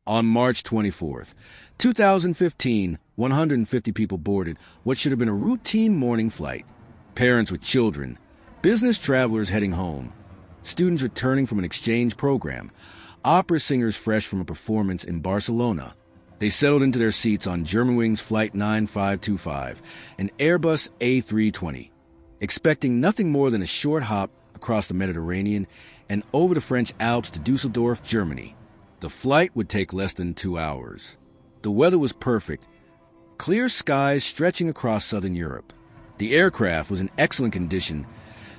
On March 24th, 2015, 150 people boarded what should have been a routine morning flight. Parents with children, business travelers heading home, students returning from an exchange program, opera singers fresh from a performance in Barcelona. They settled into their seats on Germanwings Flight 9525, an Airbus A320, expecting nothing more than a short hop across the Mediterranean and over the French Alps to Dusseldorf, Germany. The flight would take less than 2 hours. The weather was perfect, clear skies stretching across southern Europe. The aircraft was in excellent condition,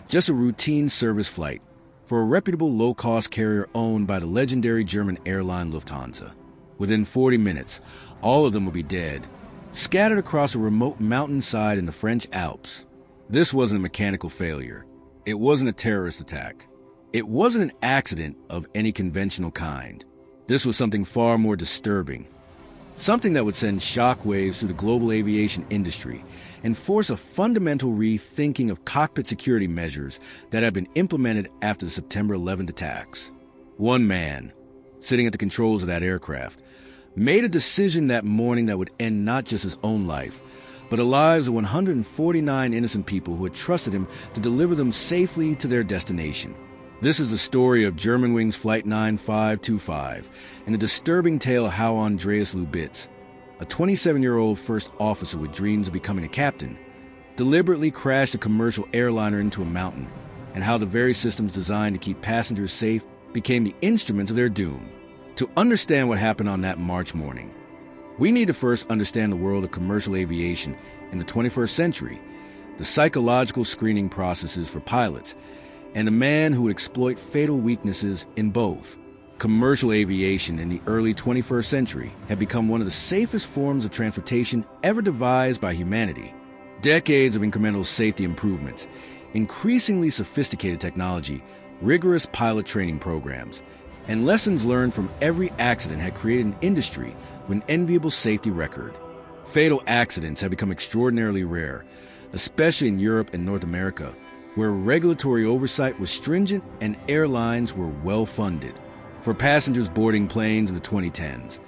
just a routine service flight for a reputable low-cost carrier owned by the legendary German airline Lufthansa. Within 40 minutes, all of them would be dead, scattered across a remote mountainside in the French Alps. This wasn't a mechanical failure. It wasn't a terrorist attack. It wasn't an accident of any conventional kind. This was something far more disturbing, something that would send shockwaves through the global aviation industry and force a fundamental rethinking of cockpit security measures that had been implemented after the September 11th attacks. One man, sitting at the controls of that aircraft, made a decision that morning that would end not just his own life, but the lives of 149 innocent people who had trusted him to deliver them safely to their destination. This is the story of Germanwings Flight 9525 and a disturbing tale of how Andreas Lubitz, a 27-year-old first officer with dreams of becoming a captain, deliberately crashed a commercial airliner into a mountain, and how the very systems designed to keep passengers safe became the instruments of their doom. To understand what happened on that March morning, we need to first understand the world of commercial aviation in the 21st century, the psychological screening processes for pilots, and a man who would exploit fatal weaknesses in both. Commercial aviation in the early 21st century had become one of the safest forms of transportation ever devised by humanity. Decades of incremental safety improvements, increasingly sophisticated technology, rigorous pilot training programs, and lessons learned from every accident had created an industry with an enviable safety record. Fatal accidents have become extraordinarily rare, especially in Europe and North America, where regulatory oversight was stringent and airlines were well-funded. For passengers boarding planes in the 2010s,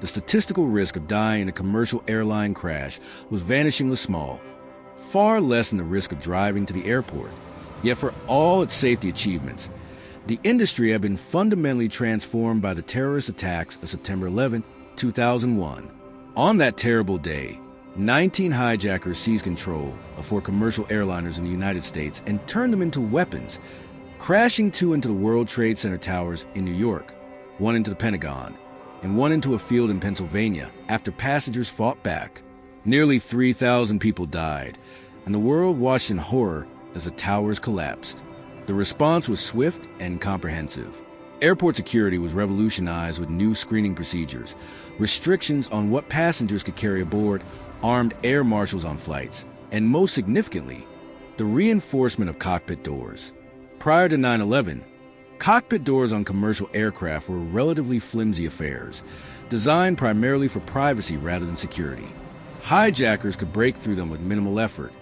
the statistical risk of dying in a commercial airline crash was vanishingly small, far less than the risk of driving to the airport. Yet for all its safety achievements, the industry had been fundamentally transformed by the terrorist attacks of September 11, 2001. On that terrible day, 19 hijackers seized control of 4 commercial airliners in the United States and turned them into weapons, crashing 2 into the World Trade Center towers in New York, 1 into the Pentagon, and 1 into a field in Pennsylvania after passengers fought back. Nearly 3,000 people died, and the world watched in horror as the towers collapsed. The response was swift and comprehensive. Airport security was revolutionized with new screening procedures, restrictions on what passengers could carry aboard, armed air marshals on flights, and most significantly, the reinforcement of cockpit doors. Prior to 9/11, cockpit doors on commercial aircraft were relatively flimsy affairs, designed primarily for privacy rather than security. Hijackers could break through them with minimal effort,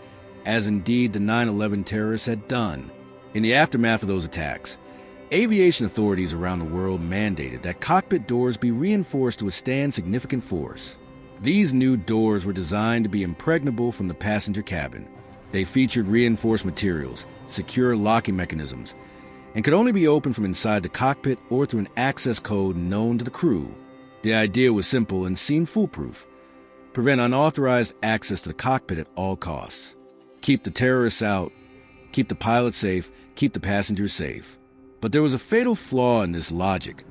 as indeed the 9/11 terrorists had done. In the aftermath of those attacks, aviation authorities around the world mandated that cockpit doors be reinforced to withstand significant force. These new doors were designed to be impregnable from the passenger cabin. They featured reinforced materials, secure locking mechanisms, and could only be opened from inside the cockpit or through an access code known to the crew. The idea was simple and seemed foolproof. Prevent unauthorized access to the cockpit at all costs. Keep the terrorists out, keep the pilot safe, keep the passengers safe. But there was a fatal flaw in this logic,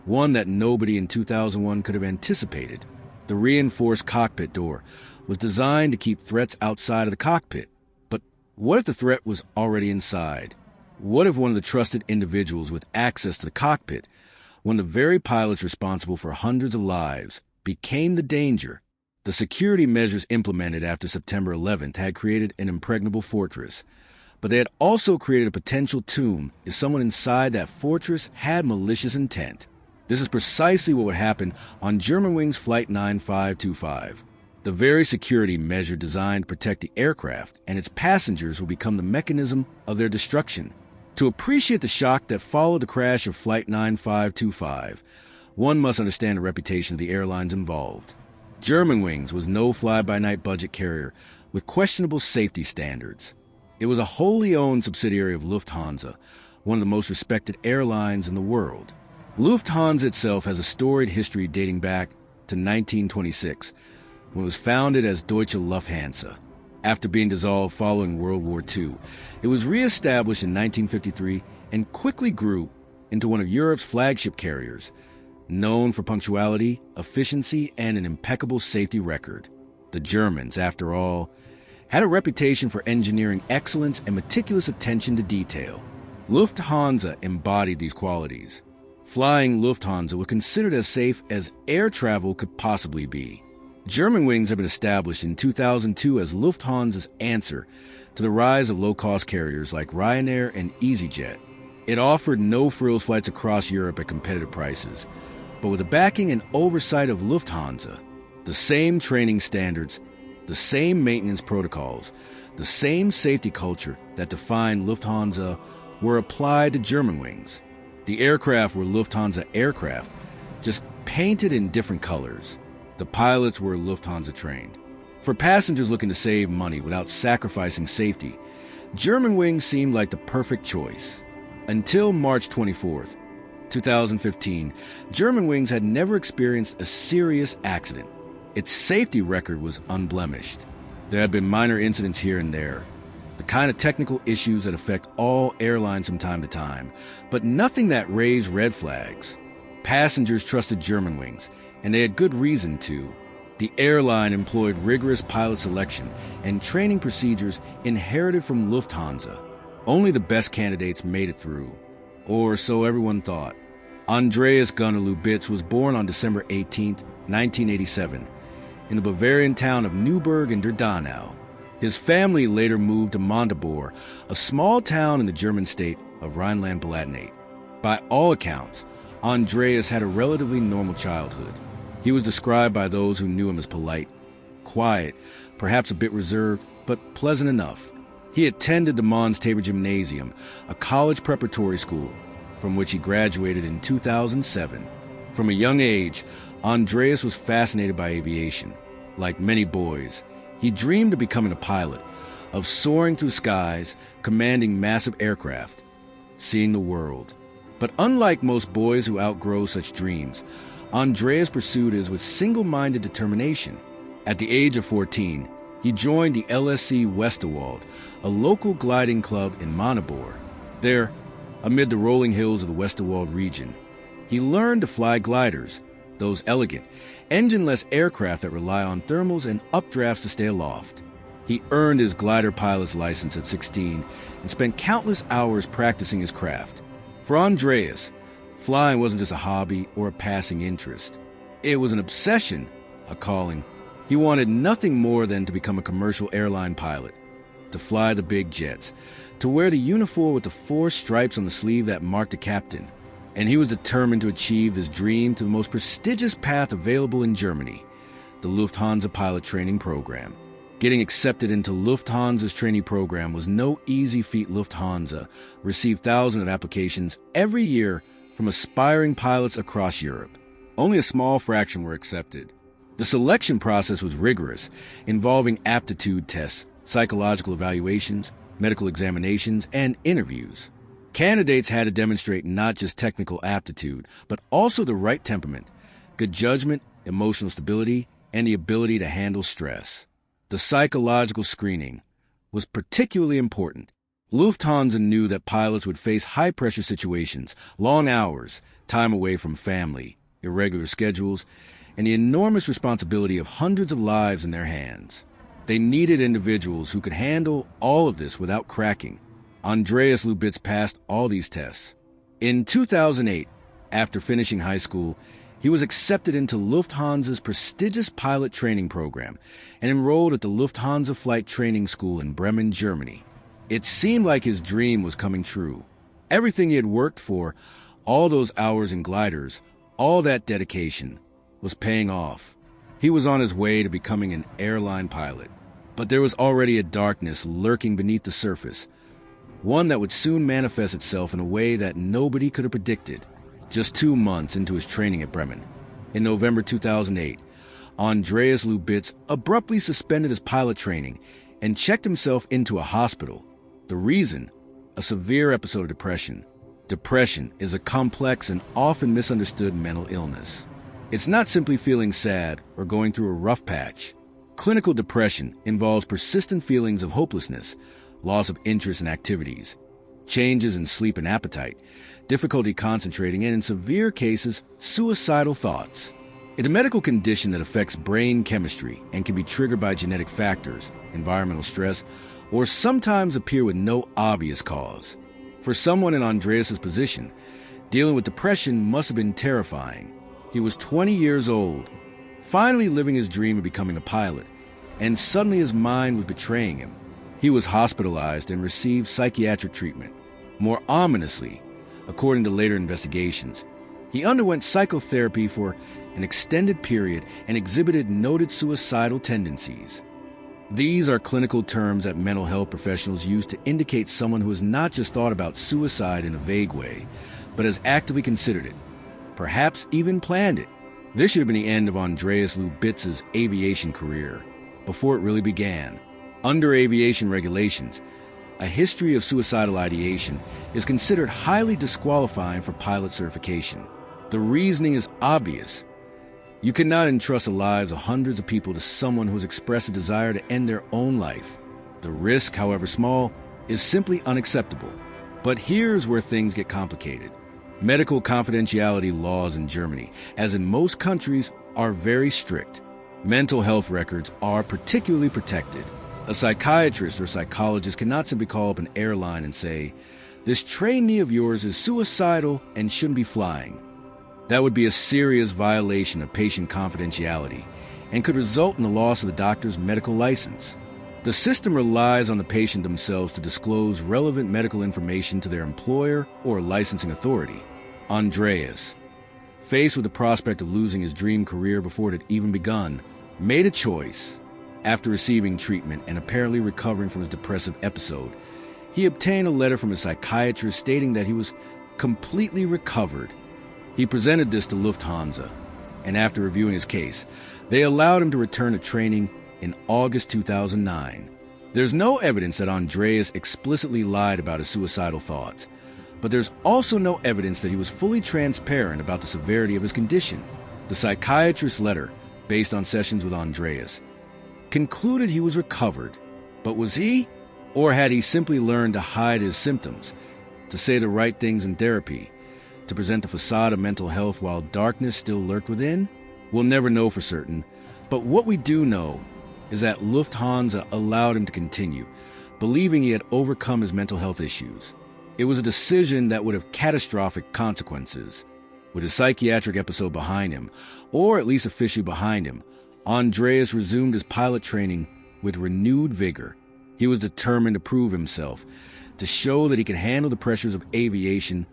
one that nobody in 2001 could have anticipated. The reinforced cockpit door was designed to keep threats outside of the cockpit. But what if the threat was already inside? What if one of the trusted individuals with access to the cockpit, one of the very pilots responsible for hundreds of lives, became the danger? The security measures implemented after September 11th had created an impregnable fortress, but they had also created a potential tomb if someone inside that fortress had malicious intent. This is precisely what would happen on Germanwings Flight 9525. The very security measure designed to protect the aircraft and its passengers will become the mechanism of their destruction. To appreciate the shock that followed the crash of Flight 9525, one must understand the reputation of the airlines involved. Germanwings was no fly-by-night budget carrier with questionable safety standards. It was a wholly owned subsidiary of Lufthansa, one of the most respected airlines in the world. Lufthansa itself has a storied history dating back to 1926, when it was founded as Deutsche Lufthansa. After being dissolved following World War II, it was re-established in 1953 and quickly grew into one of Europe's flagship carriers, known for punctuality, efficiency, and an impeccable safety record. The Germans, after all, had a reputation for engineering excellence and meticulous attention to detail. Lufthansa embodied these qualities. Flying Lufthansa was considered as safe as air travel could possibly be. Germanwings have been established in 2002 as Lufthansa's answer to the rise of low-cost carriers like Ryanair and EasyJet. It offered no-frills flights across Europe at competitive prices, but with the backing and oversight of Lufthansa, the same training standards, the same maintenance protocols, the same safety culture that defined Lufthansa were applied to Germanwings. The aircraft were Lufthansa aircraft, just painted in different colors. The pilots were Lufthansa trained. For passengers looking to save money without sacrificing safety, Germanwings seemed like the perfect choice. Until March 24th, 2015, Germanwings had never experienced a serious accident. Its safety record was unblemished. There had been minor incidents here and there, the kind of technical issues that affect all airlines from time to time, but nothing that raised red flags. Passengers trusted Germanwings, and they had good reason to. The airline employed rigorous pilot selection and training procedures inherited from Lufthansa. Only the best candidates made it through, or so everyone thought. Andreas Gunnar Lubitz was born on December 18, 1987, in the Bavarian town of Neuburg in der Donau. His family later moved to Magdeburg, a small town in the German state of Rhineland-Palatinate. By all accounts, Andreas had a relatively normal childhood. He was described by those who knew him as polite, quiet, perhaps a bit reserved, but pleasant enough. He attended the Mons Tabor Gymnasium, a college preparatory school, from which he graduated in 2007. From a young age, Andreas was fascinated by aviation. Like many boys, he dreamed of becoming a pilot, of soaring through skies, commanding massive aircraft, seeing the world. But unlike most boys who outgrow such dreams, Andreas pursued his with single-minded determination. At the age of 14, he joined the LSC Westerwald, a local gliding club in Magdeburg. There, amid the rolling hills of the Westerwald region, he learned to fly gliders, those elegant, engine-less aircraft that rely on thermals and updrafts to stay aloft. He earned his glider pilot's license at 16 and spent countless hours practicing his craft. For Andreas, flying wasn't just a hobby or a passing interest. It was an obsession, a calling. He wanted nothing more than to become a commercial airline pilot, to fly the big jets, to wear the uniform with the 4 stripes on the sleeve that marked a captain. And he was determined to achieve this dream to the most prestigious path available in Germany, the Lufthansa pilot training program. Getting accepted into Lufthansa's trainee program was no easy feat. Lufthansa received thousands of applications every year from aspiring pilots across Europe. Only a small fraction were accepted. The selection process was rigorous, involving aptitude tests, psychological evaluations, medical examinations, and interviews. Candidates had to demonstrate not just technical aptitude, but also the right temperament, good judgment, emotional stability, and the ability to handle stress. The psychological screening was particularly important. Lufthansa knew that pilots would face high-pressure situations, long hours, time away from family, irregular schedules, and the enormous responsibility of hundreds of lives in their hands. They needed individuals who could handle all of this without cracking. Andreas Lubitz passed all these tests. In 2008, after finishing high school, he was accepted into Lufthansa's prestigious pilot training program and enrolled at the Lufthansa Flight Training School in Bremen, Germany. It seemed like his dream was coming true. Everything he had worked for, all those hours in gliders, all that dedication, was paying off. He was on his way to becoming an airline pilot. But there was already a darkness lurking beneath the surface, one that would soon manifest itself in a way that nobody could have predicted. just 2 months into his training at Bremen. In November 2008, Andreas Lubitz abruptly suspended his pilot training and checked himself into a hospital. The reason? A severe episode of depression. Depression is a complex and often misunderstood mental illness. It's not simply feeling sad or going through a rough patch. Clinical depression involves persistent feelings of hopelessness, loss of interest in activities, changes in sleep and appetite, difficulty concentrating, and in severe cases, suicidal thoughts. It's a medical condition that affects brain chemistry and can be triggered by genetic factors, environmental stress, or sometimes appear with no obvious cause. For someone in Andreas's position, dealing with depression must have been terrifying. He was 20 years old, finally living his dream of becoming a pilot, and suddenly his mind was betraying him. He was hospitalized and received psychiatric treatment. More ominously, according to later investigations, he underwent psychotherapy for an extended period and exhibited noted suicidal tendencies. These are clinical terms that mental health professionals use to indicate someone who has not just thought about suicide in a vague way, but has actively considered it, perhaps even planned it. This should have been the end of Andreas Lubitz's aviation career, before it really began. Under aviation regulations, a history of suicidal ideation is considered highly disqualifying for pilot certification. The reasoning is obvious. You cannot entrust the lives of hundreds of people to someone who has expressed a desire to end their own life. The risk, however small, is simply unacceptable. But here's where things get complicated. Medical confidentiality laws in Germany, as in most countries, are very strict. Mental health records are particularly protected. A psychiatrist or psychologist cannot simply call up an airline and say, "This trainee of yours is suicidal and shouldn't be flying." That would be a serious violation of patient confidentiality and could result in the loss of the doctor's medical license. The system relies on the patient themselves to disclose relevant medical information to their employer or licensing authority. Andreas, faced with the prospect of losing his dream career before it had even begun, made a choice. After receiving treatment and apparently recovering from his depressive episode, he obtained a letter from his psychiatrist stating that he was completely recovered. He presented this to Lufthansa, and after reviewing his case, they allowed him to return to training in August 2009. There's no evidence that Andreas explicitly lied about his suicidal thoughts, but there's also no evidence that he was fully transparent about the severity of his condition. The psychiatrist's letter, based on sessions with Andreas, concluded he was recovered. But was he? Or had he simply learned to hide his symptoms, to say the right things in therapy, to present a facade of mental health while darkness still lurked within? We'll never know for certain, but what we do know is that Lufthansa allowed him to continue, believing he had overcome his mental health issues. It was a decision that would have catastrophic consequences. With his psychiatric episode behind him, or at least officially behind him, Andreas resumed his pilot training with renewed vigor. He was determined to prove himself, to show that he could handle the pressures of aviation,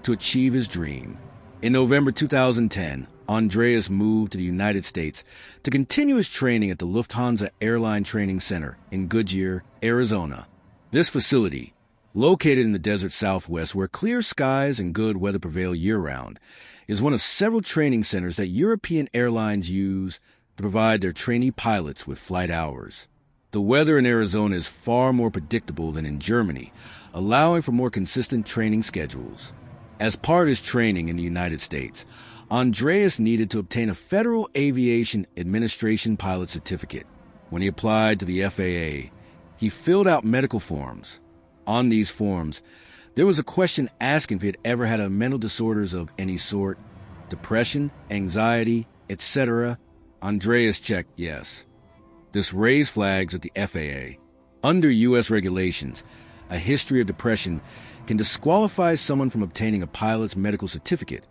to achieve his dream. In November 2010, Andreas moved to the United States to continue his training at the Lufthansa Airline Training Center in Goodyear, Arizona. This facility, located in the desert southwest where clear skies and good weather prevail year-round, is one of several training centers that European airlines use to provide their trainee pilots with flight hours. The weather in Arizona is far more predictable than in Germany, allowing for more consistent training schedules. As part of his training in the United States, Andreas needed to obtain a Federal Aviation Administration pilot certificate. When he applied to the FAA, he filled out medical forms. On these forms, there was a question asking if he had ever had mental disorders of any sort, depression, anxiety, etc. Andreas checked yes. This raised flags at the FAA. Under U.S. regulations, a history of depression can disqualify someone from obtaining a pilot's medical certificate,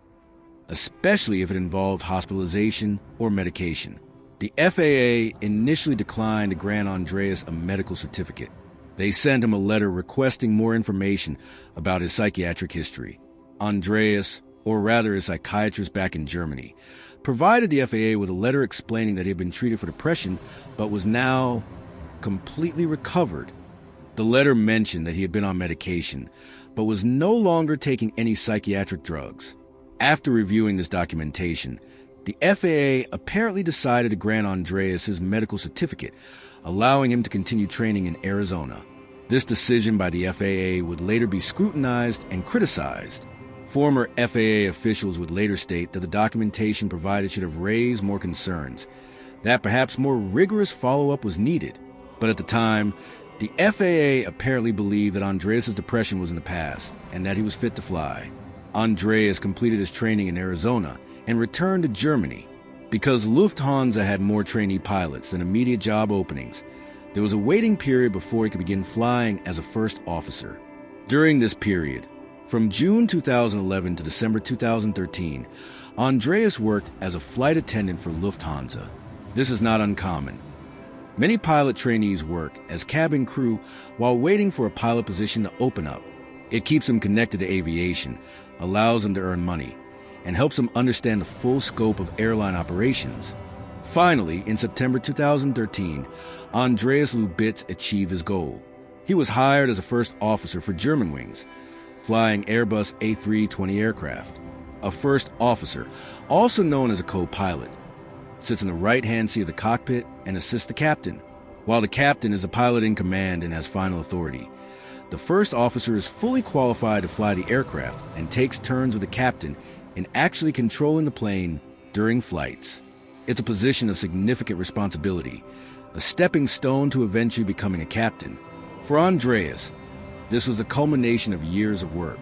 especially if it involved hospitalization or medication. The FAA initially declined to grant Andreas a medical certificate. They sent him a letter requesting more information about his psychiatric history. Andreas, or rather his psychiatrist back in Germany, provided the FAA with a letter explaining that he had been treated for depression but was now completely recovered. The letter mentioned that he had been on medication but was no longer taking any psychiatric drugs. After reviewing this documentation, the FAA apparently decided to grant Andreas his medical certificate, allowing him to continue training in Arizona. This decision by the FAA would later be scrutinized and criticized. Former FAA officials would later state that the documentation provided should have raised more concerns, that perhaps more rigorous follow-up was needed. But at the time, the FAA apparently believed that Andreas' depression was in the past and that he was fit to fly. Andreas completed his training in Arizona and returned to Germany. Because Lufthansa had more trainee pilots than immediate job openings, there was a waiting period before he could begin flying as a first officer. During this period, from June 2011 to December 2013, Andreas worked as a flight attendant for Lufthansa. This is not uncommon. Many pilot trainees work as cabin crew while waiting for a pilot position to open up. It keeps them connected to aviation, allows them to earn money, and helps them understand the full scope of airline operations. Finally, in September 2013, Andreas Lubitz achieved his goal. He was hired as a first officer for Germanwings, flying Airbus A320 aircraft. A first officer, also known as a co-pilot, sits in the right-hand seat of the cockpit and assists the captain, while the captain is a pilot in command and has final authority. The first officer is fully qualified to fly the aircraft and takes turns with the captain in actually controlling the plane during flights. It's a position of significant responsibility, a stepping stone to eventually becoming a captain. For Andreas, this was a culmination of years of work.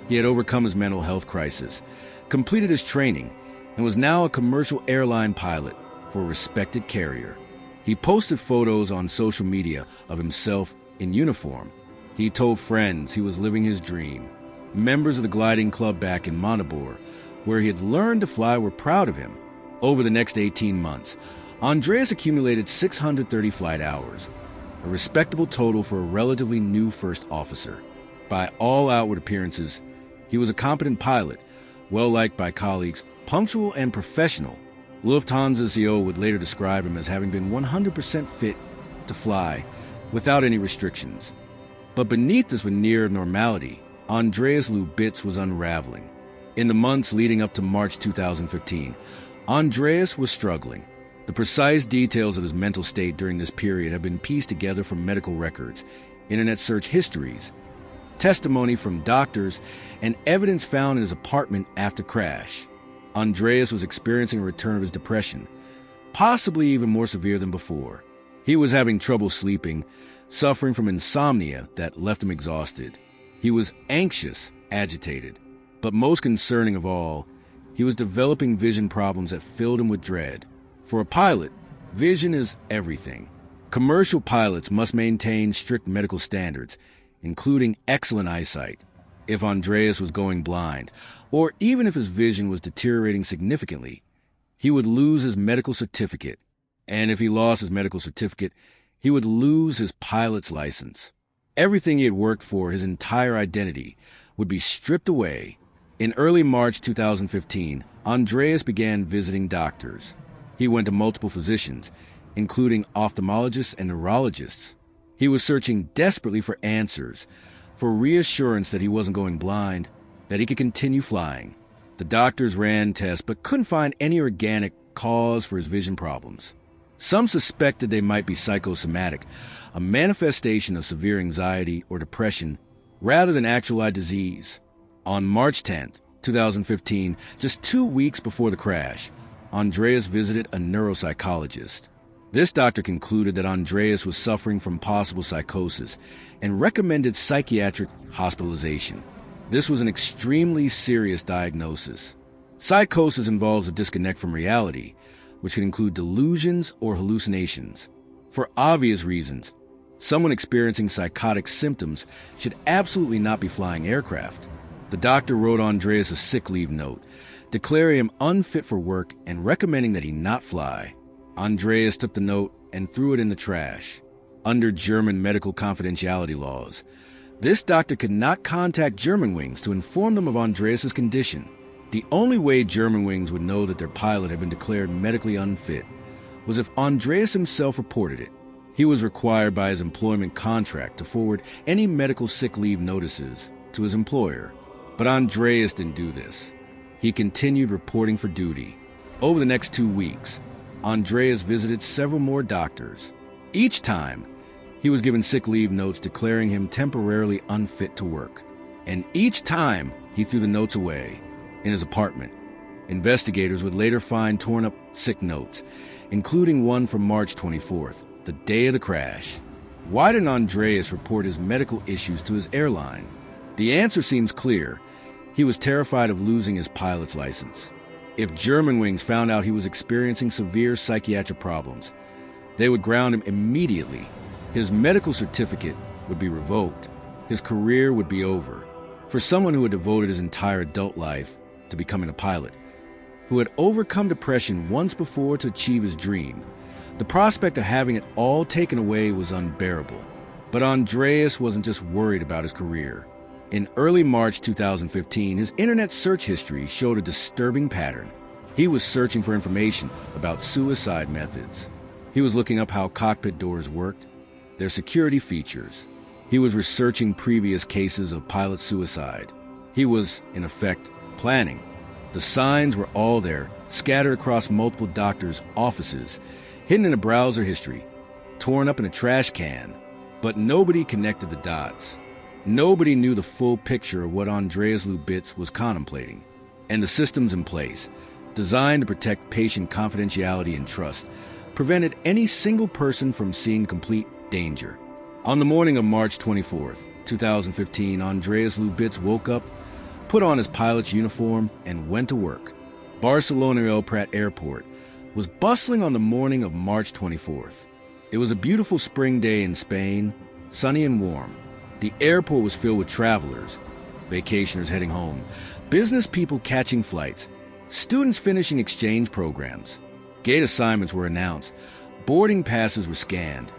He had overcome his mental health crisis, completed his training, and was now a commercial airline pilot for a respected carrier. He posted photos on social media of himself in uniform. He told friends he was living his dream. Members of the gliding club back in Montabor, where he had learned to fly, were proud of him. Over the next 18 months, Andreas accumulated 630 flight hours, a respectable total for a relatively new first officer. By all outward appearances, he was a competent pilot, well-liked by colleagues, punctual and professional. Lufthansa CEO would later describe him as having been 100% fit to fly without any restrictions. But beneath this veneer of normality, Andreas Lubitz was unraveling. In the months leading up to March 2015, Andreas was struggling. The precise details of his mental state during this period have been pieced together from medical records, internet search histories, testimony from doctors, and evidence found in his apartment after crash. Andreas was experiencing a return of his depression, possibly even more severe than before. He was having trouble sleeping, suffering from insomnia that left him exhausted. He was anxious, agitated, but most concerning of all, he was developing vision problems that filled him with dread. For a pilot, vision is everything. Commercial pilots must maintain strict medical standards, including excellent eyesight. If Andreas was going blind, or even if his vision was deteriorating significantly, he would lose his medical certificate. And if he lost his medical certificate, he would lose his pilot's license. Everything he had worked for, his entire identity, would be stripped away. In early March 2015, Andreas began visiting doctors. He went to multiple physicians, including ophthalmologists and neurologists. He was searching desperately for answers, for reassurance that he wasn't going blind, that he could continue flying. The doctors ran tests but couldn't find any organic cause for his vision problems. Some suspected they might be psychosomatic, a manifestation of severe anxiety or depression, rather than actual eye disease. On March 10, 2015, just 2 weeks before the crash, Andreas visited a neuropsychologist. This doctor concluded that Andreas was suffering from possible psychosis and recommended psychiatric hospitalization. This was an extremely serious diagnosis. Psychosis involves a disconnect from reality, which can include delusions or hallucinations. For obvious reasons, someone experiencing psychotic symptoms should absolutely not be flying aircraft. The doctor wrote Andreas a sick leave note, declaring him unfit for work and recommending that he not fly. Andreas took the note and threw it in the trash. Under German medical confidentiality laws, this doctor could not contact Germanwings to inform them of Andreas' condition. The only way Germanwings would know that their pilot had been declared medically unfit was if Andreas himself reported it. He was required by his employment contract to forward any medical sick leave notices to his employer. But Andreas didn't do this. he continued reporting for duty. Over the next 2 weeks, Andreas visited several more doctors. Each time, he was given sick leave notes declaring him temporarily unfit to work. And each time, he threw the notes away in his apartment. Investigators would later find torn-up sick notes, including one from March 24th, the day of the crash. Why didn't Andreas report his medical issues to his airline? The answer seems clear. He was terrified of losing his pilot's license. If Germanwings found out he was experiencing severe psychiatric problems, they would ground him immediately. His medical certificate would be revoked. His career would be over. For someone who had devoted his entire adult life to becoming a pilot, who had overcome depression once before to achieve his dream, the prospect of having it all taken away was unbearable. But Andreas wasn't just worried about his career. In early March 2015, his internet search history showed a disturbing pattern. He was searching for information about suicide methods. He was looking up how cockpit doors worked, their security features. He was researching previous cases of pilot suicide. He was, in effect, planning. The signs were all there, scattered across multiple doctors' offices, hidden in a browser history, torn up in a trash can. But nobody connected the dots. Nobody knew the full picture of what Andreas Lubitz was contemplating. And the systems in place, designed to protect patient confidentiality and trust, prevented any single person from seeing complete danger. On the morning of March 24th, 2015, Andreas Lubitz woke up, put on his pilot's uniform, and went to work. Barcelona El Prat Airport was bustling on the morning of March 24th. It was a beautiful spring day in Spain, sunny and warm. The airport was filled with travelers, vacationers heading home, business people catching flights, students finishing exchange programs. Gate assignments were announced, boarding passes were scanned,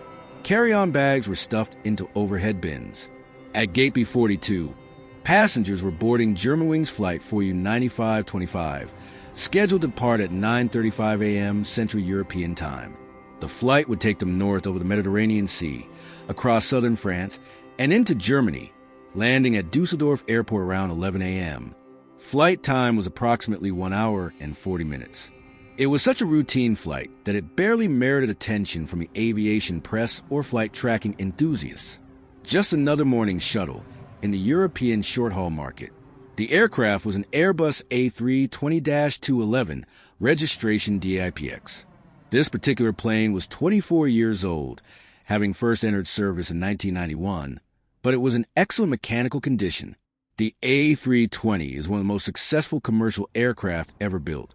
carry-on bags were stuffed into overhead bins. At Gate B42, passengers were boarding Germanwings Flight 4U9525, scheduled to depart at 9:35 a.m. Central European Time. The flight would take them north over the Mediterranean Sea, across southern France, and into Germany, landing at Dusseldorf Airport around 11 a.m. Flight time was approximately 1 hour and 40 minutes. It was such a routine flight that it barely merited attention from the aviation press or flight tracking enthusiasts. Just another morning shuttle in the European short-haul market. The aircraft was an Airbus A320-211 registration DIPX. This particular plane was 24 years old, having first entered service in 1991, but it was in excellent mechanical condition. The A320 is one of the most successful commercial aircraft ever built,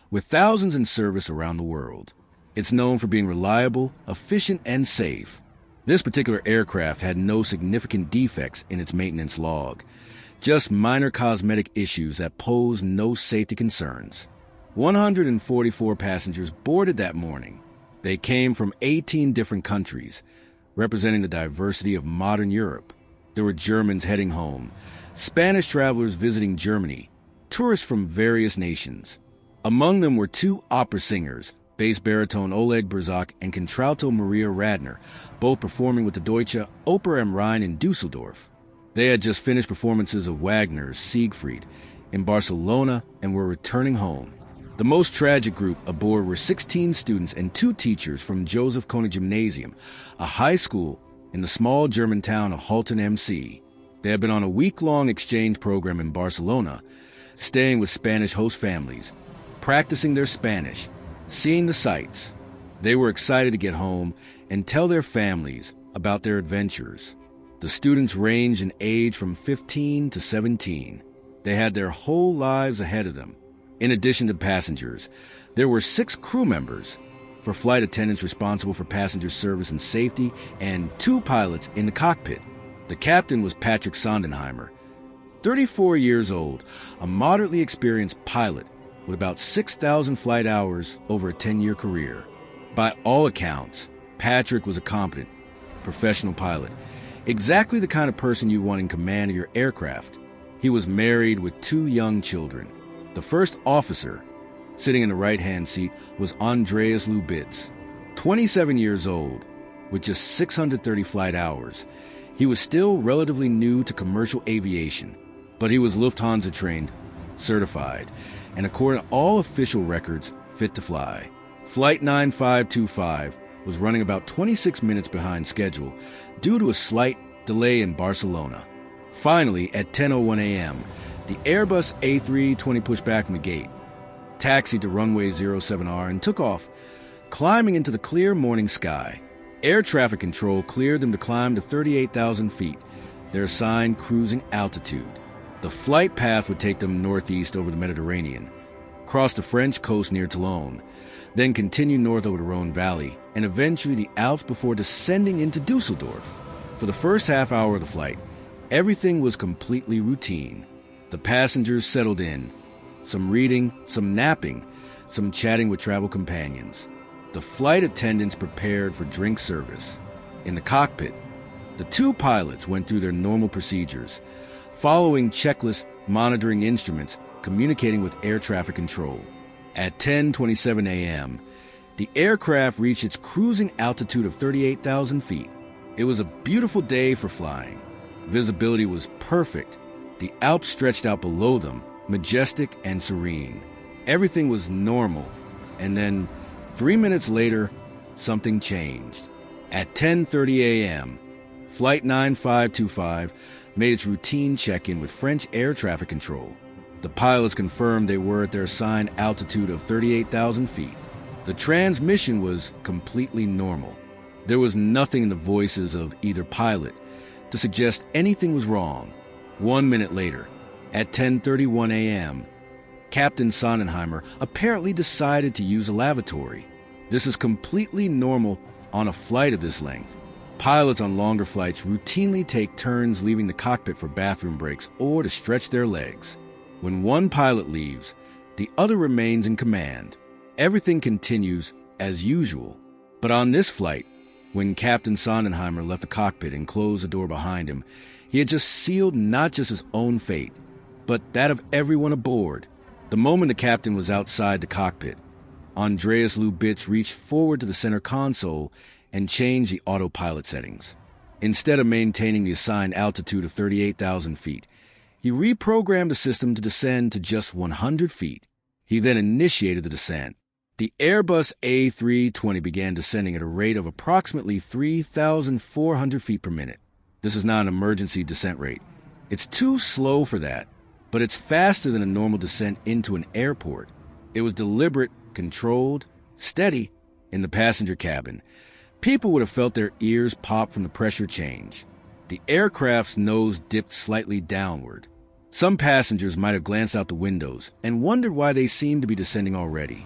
with thousands in service around the world. It's known for being reliable, efficient, and safe. This particular aircraft had no significant defects in its maintenance log, just minor cosmetic issues that posed no safety concerns. 144 passengers boarded that morning. They came from 18 different countries, representing the diversity of modern Europe. There were Germans heading home, Spanish travelers visiting Germany, tourists from various nations. Among them were 2 opera singers, bass baritone Oleg Berzak and contralto Maria Radner, both performing with the Deutsche Oper am Rhein in Dusseldorf. They had just finished performances of Wagner's Siegfried in Barcelona and were returning home. The most tragic group aboard were 16 students and 2 teachers from Joseph Koenig Gymnasium, a high school in the small German town of Halton am See. They had been on a week-long exchange program in Barcelona, staying with Spanish host families, practicing their Spanish, seeing the sights. They were excited to get home and tell their families about their adventures. The students ranged in age from 15 to 17. They had their whole lives ahead of them. In addition to passengers, there were 6 crew members, for flight attendants responsible for passenger service and safety, and 2 pilots in the cockpit. The captain was Patrick Sondenheimer, 34 years old, a moderately experienced pilot with about 6,000 flight hours over a 10-year career. By all accounts, Patrick was a competent, professional pilot, exactly the kind of person you want in command of your aircraft. He was married with 2 young children. The first officer, sitting in the right-hand seat, was Andreas Lubitz, 27 years old, with just 630 flight hours. He was still relatively new to commercial aviation, but he was Lufthansa trained, certified, and according to all official records, fit to fly. Flight 9525 was running about 26 minutes behind schedule due to a slight delay in Barcelona. Finally, at 10:01 a.m., the Airbus A320 pushed back from the gate, taxied to runway 07R, and took off, climbing into the clear morning sky. Air traffic control cleared them to climb to 38,000 feet, their assigned cruising altitude. The flight path would take them northeast over the Mediterranean, cross the French coast near Toulon, then continue north over the Rhone Valley, and eventually the Alps before descending into Dusseldorf. For the first half hour of the flight, everything was completely routine. The passengers settled in, some reading, some napping, some chatting with travel companions. The flight attendants prepared for drink service. In the cockpit, the two pilots went through their normal procedures, following checklists, monitoring instruments, communicating with air traffic control. At 10:27 a.m., the aircraft reached its cruising altitude of 38,000 feet. It was a beautiful day for flying. Visibility was perfect. The Alps stretched out below them, majestic and serene. Everything was normal, and then 3 minutes later, something changed. At 10:30 a.m., Flight 9525 made its routine check-in with French air traffic control. The pilots confirmed they were at their assigned altitude of 38,000 feet. The transmission was completely normal. There was nothing in the voices of either pilot to suggest anything was wrong. 1 minute later, at 10:31 a.m., Captain Sonnenheimer apparently decided to use a lavatory. This is completely normal on a flight of this length. Pilots on longer flights routinely take turns leaving the cockpit for bathroom breaks or to stretch their legs. When one pilot leaves, the other remains in command. Everything continues as usual. But on this flight, when Captain Sonnenheimer left the cockpit and closed the door behind him, he had just sealed not just his own fate, but that of everyone aboard. The moment the captain was outside the cockpit, Andreas Lubitz reached forward to the center console and changed the autopilot settings. Instead of maintaining the assigned altitude of 38,000 feet, he reprogrammed the system to descend to just 100 feet. He then initiated the descent. The Airbus A320 began descending at a rate of approximately 3,400 feet per minute. This is not an emergency descent rate. It's too slow for that, but it's faster than a normal descent into an airport. It was deliberate, controlled, steady in the passenger cabin. People would have felt their ears pop from the pressure change. The aircraft's nose dipped slightly downward. Some passengers might have glanced out the windows and wondered why they seemed to be descending already.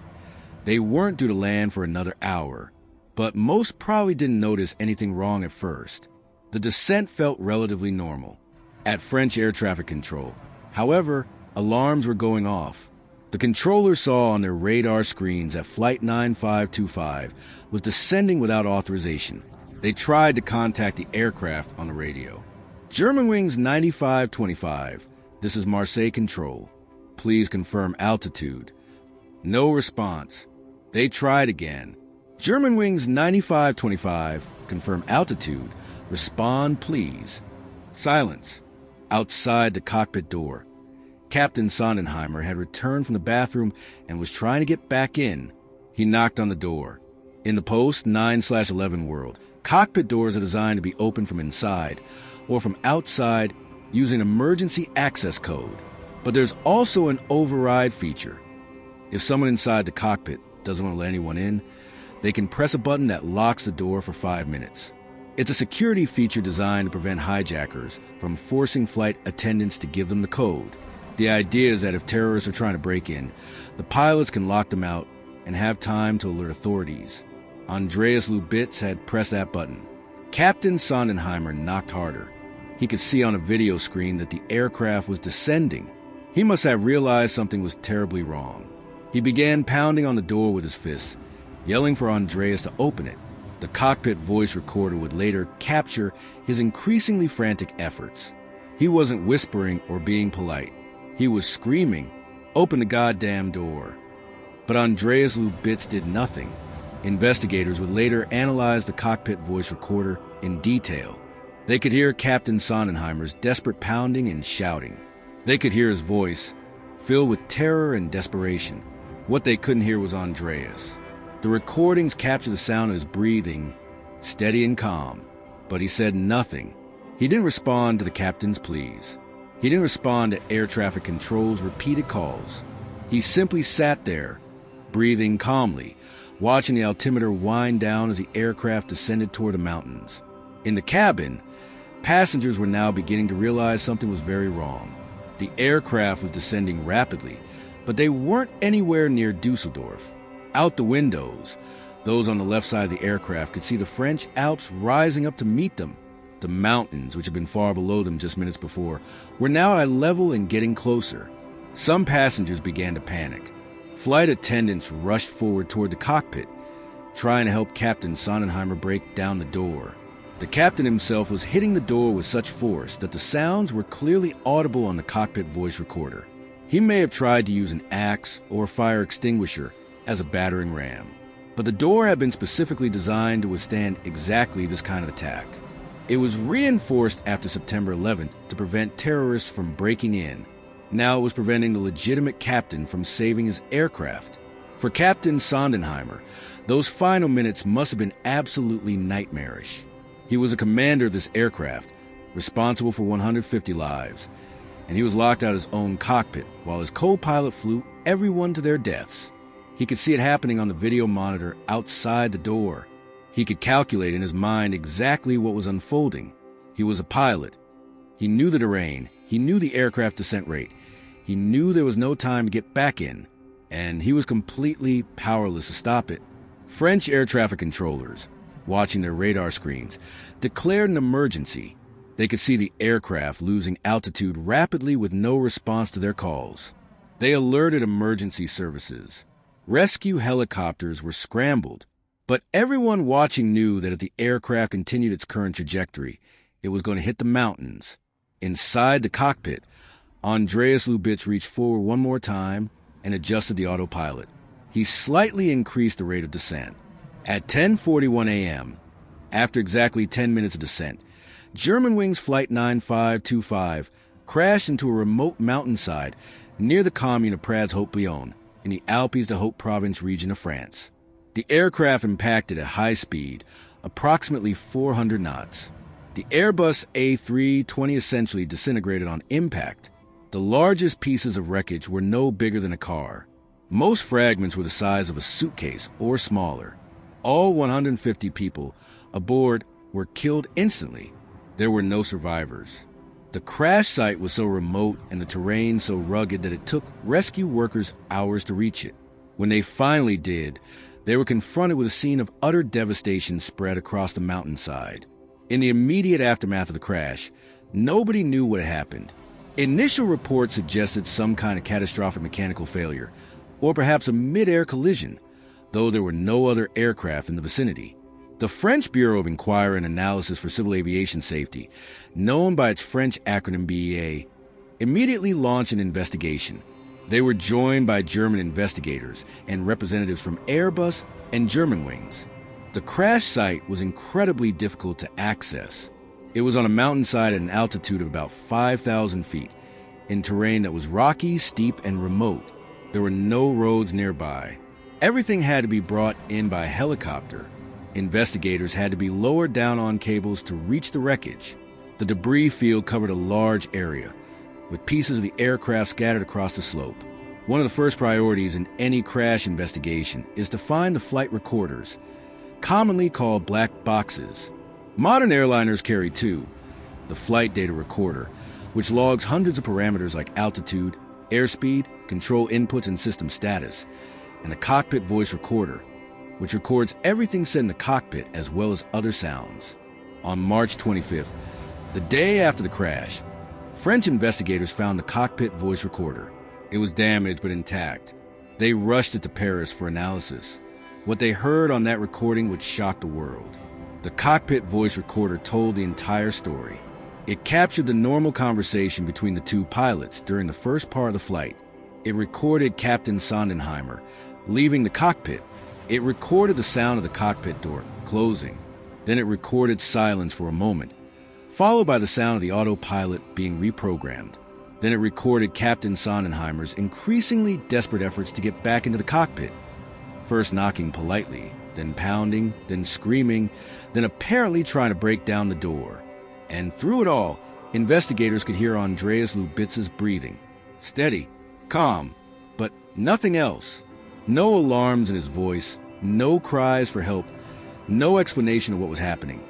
They weren't due to land for another hour, but most probably didn't notice anything wrong at first. The descent felt relatively normal at French air traffic control. However, alarms were going off. The controllers saw on their radar screens that Flight 9525 was descending without authorization. They tried to contact the aircraft on the radio. Germanwings 9525, this is Marseille Control. Please confirm altitude. No response. They tried again. Germanwings 9525, confirm altitude. Respond, please. Silence. Outside the cockpit door, Captain Sonnenheimer had returned from the bathroom and was trying to get back in. He knocked on the door. In the post 9/11 world, cockpit doors are designed to be opened from inside or from outside using emergency access code. But there's also an override feature. If someone inside the cockpit doesn't want to let anyone in, they can press a button that locks the door for 5 minutes. It's a security feature designed to prevent hijackers from forcing flight attendants to give them the code. The idea is that if terrorists are trying to break in, the pilots can lock them out and have time to alert authorities. Andreas Lubitz had pressed that button. Captain Sonnenheimer knocked harder. He could see on a video screen that the aircraft was descending. He must have realized something was terribly wrong. He began pounding on the door with his fists, yelling for Andreas to open it. The cockpit voice recorder would later capture his increasingly frantic efforts. He wasn't whispering or being polite. He was screaming, "Open the goddamn door." But Andreas Lubitz did nothing. Investigators would later analyze the cockpit voice recorder in detail. They could hear Captain Sonnenheimer's desperate pounding and shouting. They could hear his voice, filled with terror and desperation. What they couldn't hear was Andreas. The recordings captured the sound of his breathing, steady and calm, but he said nothing. He didn't respond to the captain's pleas. He didn't respond to air traffic control's repeated calls. He simply sat there, breathing calmly, watching the altimeter wind down as the aircraft descended toward the mountains. In the cabin, passengers were now beginning to realize something was very wrong. The aircraft was descending rapidly, but they weren't anywhere near Dusseldorf. Out the windows, those on the left side of the aircraft could see the French Alps rising up to meet them. The mountains, which had been far below them just minutes before, were now at a level and getting closer. Some passengers began to panic. Flight attendants rushed forward toward the cockpit, trying to help Captain Sondenheimer break down the door. The captain himself was hitting the door with such force that the sounds were clearly audible on the cockpit voice recorder. He may have tried to use an axe or fire extinguisher as a battering ram, but the door had been specifically designed to withstand exactly this kind of attack. It was reinforced after September 11th to prevent terrorists from breaking in. Now it was preventing the legitimate captain from saving his aircraft. For Captain Sondenheimer, those final minutes must have been absolutely nightmarish. He was a commander of this aircraft, responsible for 150 lives, and he was locked out of his own cockpit while his co-pilot flew everyone to their deaths. He could see it happening on the video monitor outside the door. He could calculate in his mind exactly what was unfolding. He was a pilot. He knew the terrain. He knew the aircraft descent rate. He knew there was no time to get back in, and he was completely powerless to stop it. French air traffic controllers, watching their radar screens, declared an emergency. They could see the aircraft losing altitude rapidly with no response to their calls. They alerted emergency services. Rescue helicopters were scrambled, but everyone watching knew that if the aircraft continued its current trajectory, it was going to hit the mountains. Inside the cockpit, Andreas Lubitsch reached forward one more time and adjusted the autopilot. He slightly increased the rate of descent. At 10:41 a.m., after exactly 10 minutes of descent, Germanwings Flight 9525 crashed into a remote mountainside near the commune of Prades-Haute-Beaune in the Alpes de Haute province region of France. The aircraft impacted at high speed, approximately 400 knots. The Airbus A320 essentially disintegrated on impact. The largest pieces of wreckage were no bigger than a car. Most fragments were the size of a suitcase or smaller. All 150 people aboard were killed instantly. There were no survivors. The crash site was so remote and the terrain so rugged that it took rescue workers hours to reach it. When they finally did, they were confronted with a scene of utter devastation spread across the mountainside. In the immediate aftermath of the crash, nobody knew what had happened. Initial reports suggested some kind of catastrophic mechanical failure, or perhaps a mid-air collision, though there were no other aircraft in the vicinity. The French Bureau of Inquiry and Analysis for Civil Aviation Safety, known by its French acronym BEA, immediately launched an investigation. They were joined by German investigators and representatives from Airbus and Germanwings. The crash site was incredibly difficult to access. It was on a mountainside at an altitude of about 5,000 feet, in terrain that was rocky, steep, and remote. There were no roads nearby. Everything had to be brought in by helicopter. Investigators had to be lowered down on cables to reach the wreckage. The debris field covered a large area, with pieces of the aircraft scattered across the slope. One of the first priorities in any crash investigation is to find the flight recorders, commonly called black boxes. Modern airliners carry two: the flight data recorder, which logs hundreds of parameters like altitude, airspeed, control inputs, and system status, and the cockpit voice recorder, which records everything said in the cockpit as well as other sounds. On March 25th, the day after the crash, French investigators found the cockpit voice recorder. It was damaged but intact. They rushed it to Paris for analysis. What they heard on that recording would shock the world. The cockpit voice recorder told the entire story. It captured the normal conversation between the two pilots during the first part of the flight. It recorded Captain Sondenheimer leaving the cockpit. It recorded the sound of the cockpit door closing. Then it recorded silence for a moment, followed by the sound of the autopilot being reprogrammed. Then it recorded Captain Sonnenheimer's increasingly desperate efforts to get back into the cockpit. First knocking politely, then pounding, then screaming, then apparently trying to break down the door. And through it all, investigators could hear Andreas Lubitz's breathing. Steady, calm, but nothing else. No alarms in his voice, no cries for help, no explanation of what was happening.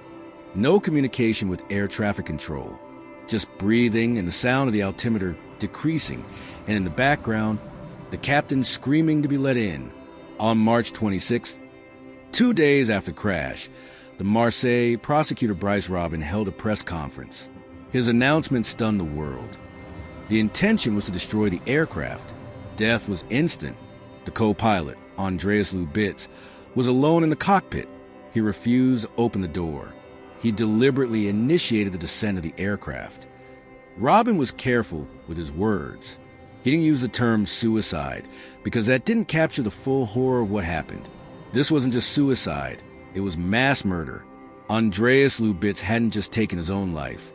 No communication with air traffic control. Just breathing and the sound of the altimeter decreasing, and in the background, the captain screaming to be let in. On March 26th, 2 days after crash, the Marseille prosecutor Bryce Robin held a press conference. His announcement stunned the world. The intention was to destroy the aircraft. Death was instant. The co-pilot, Andreas Lubitz, was alone in the cockpit. He refused to open the door. He deliberately initiated the descent of the aircraft. Robin was careful with his words. He didn't use the term suicide because that didn't capture the full horror of what happened. This wasn't just suicide. It was mass murder. Andreas Lubitz hadn't just taken his own life.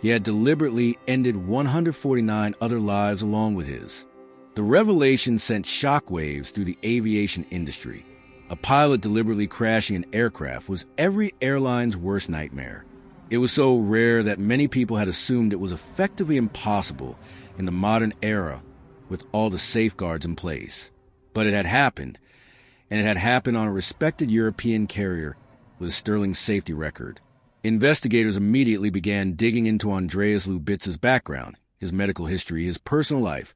He had deliberately ended 149 other lives along with his. The revelation sent shockwaves through the aviation industry. A pilot deliberately crashing an aircraft was every airline's worst nightmare. It was so rare that many people had assumed it was effectively impossible in the modern era with all the safeguards in place. But it had happened, and it had happened on a respected European carrier with a sterling safety record. Investigators immediately began digging into Andreas Lubitz's background, his medical history, his personal life,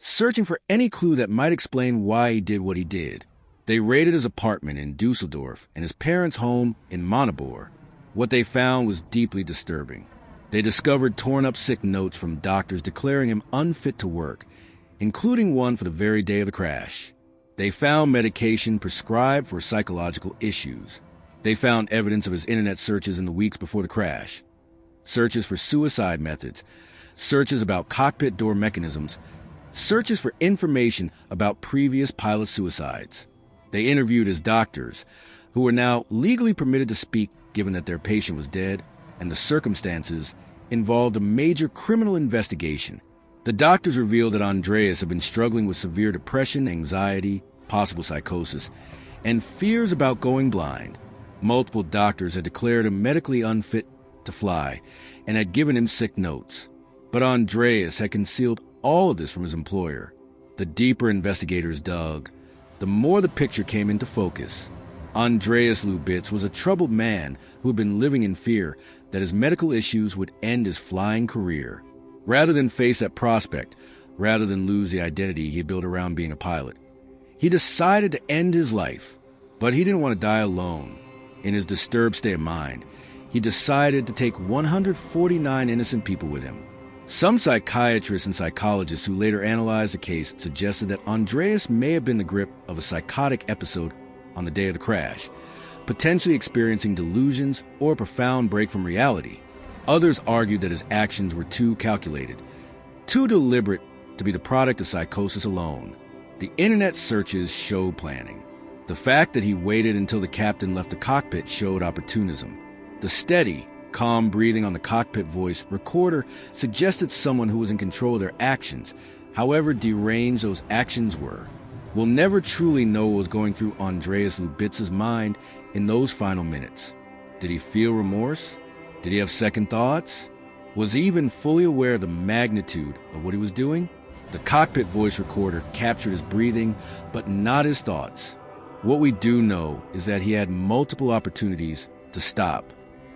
searching for any clue that might explain why he did what he did. They raided his apartment in Dusseldorf and his parents' home in Montabaur. What they found was deeply disturbing. They discovered torn-up sick notes from doctors declaring him unfit to work, including one for the very day of the crash. They found medication prescribed for psychological issues. They found evidence of his internet searches in the weeks before the crash. Searches for suicide methods, searches about cockpit door mechanisms, searches for information about previous pilot suicides. They interviewed his doctors, who were now legally permitted to speak given that their patient was dead, and the circumstances involved a major criminal investigation. The doctors revealed that Andreas had been struggling with severe depression, anxiety, possible psychosis, and fears about going blind. Multiple doctors had declared him medically unfit to fly and had given him sick notes. But Andreas had concealed all of this from his employer. The deeper investigators dug, the more the picture came into focus. Andreas Lubitz was a troubled man who had been living in fear that his medical issues would end his flying career. Rather than face that prospect, rather than lose the identity he had built around being a pilot, he decided to end his life. But he didn't want to die alone. In his disturbed state of mind, he decided to take 149 innocent people with him. Some psychiatrists and psychologists who later analyzed the case suggested that Andreas may have been the grip of a psychotic episode on the day of the crash, potentially experiencing delusions or a profound break from reality. Others argued that his actions were too calculated, too deliberate to be the product of psychosis alone. The internet searches showed planning. The fact that he waited until the captain left the cockpit showed opportunism. The steady, calm breathing on the cockpit voice recorder suggested someone who was in control of their actions, however deranged those actions were. We'll never truly know what was going through Andreas Lubitz's mind in those final minutes. Did he feel remorse? Did he have second thoughts? Was he even fully aware of the magnitude of what he was doing? The cockpit voice recorder captured his breathing, but not his thoughts. What we do know is that he had multiple opportunities to stop.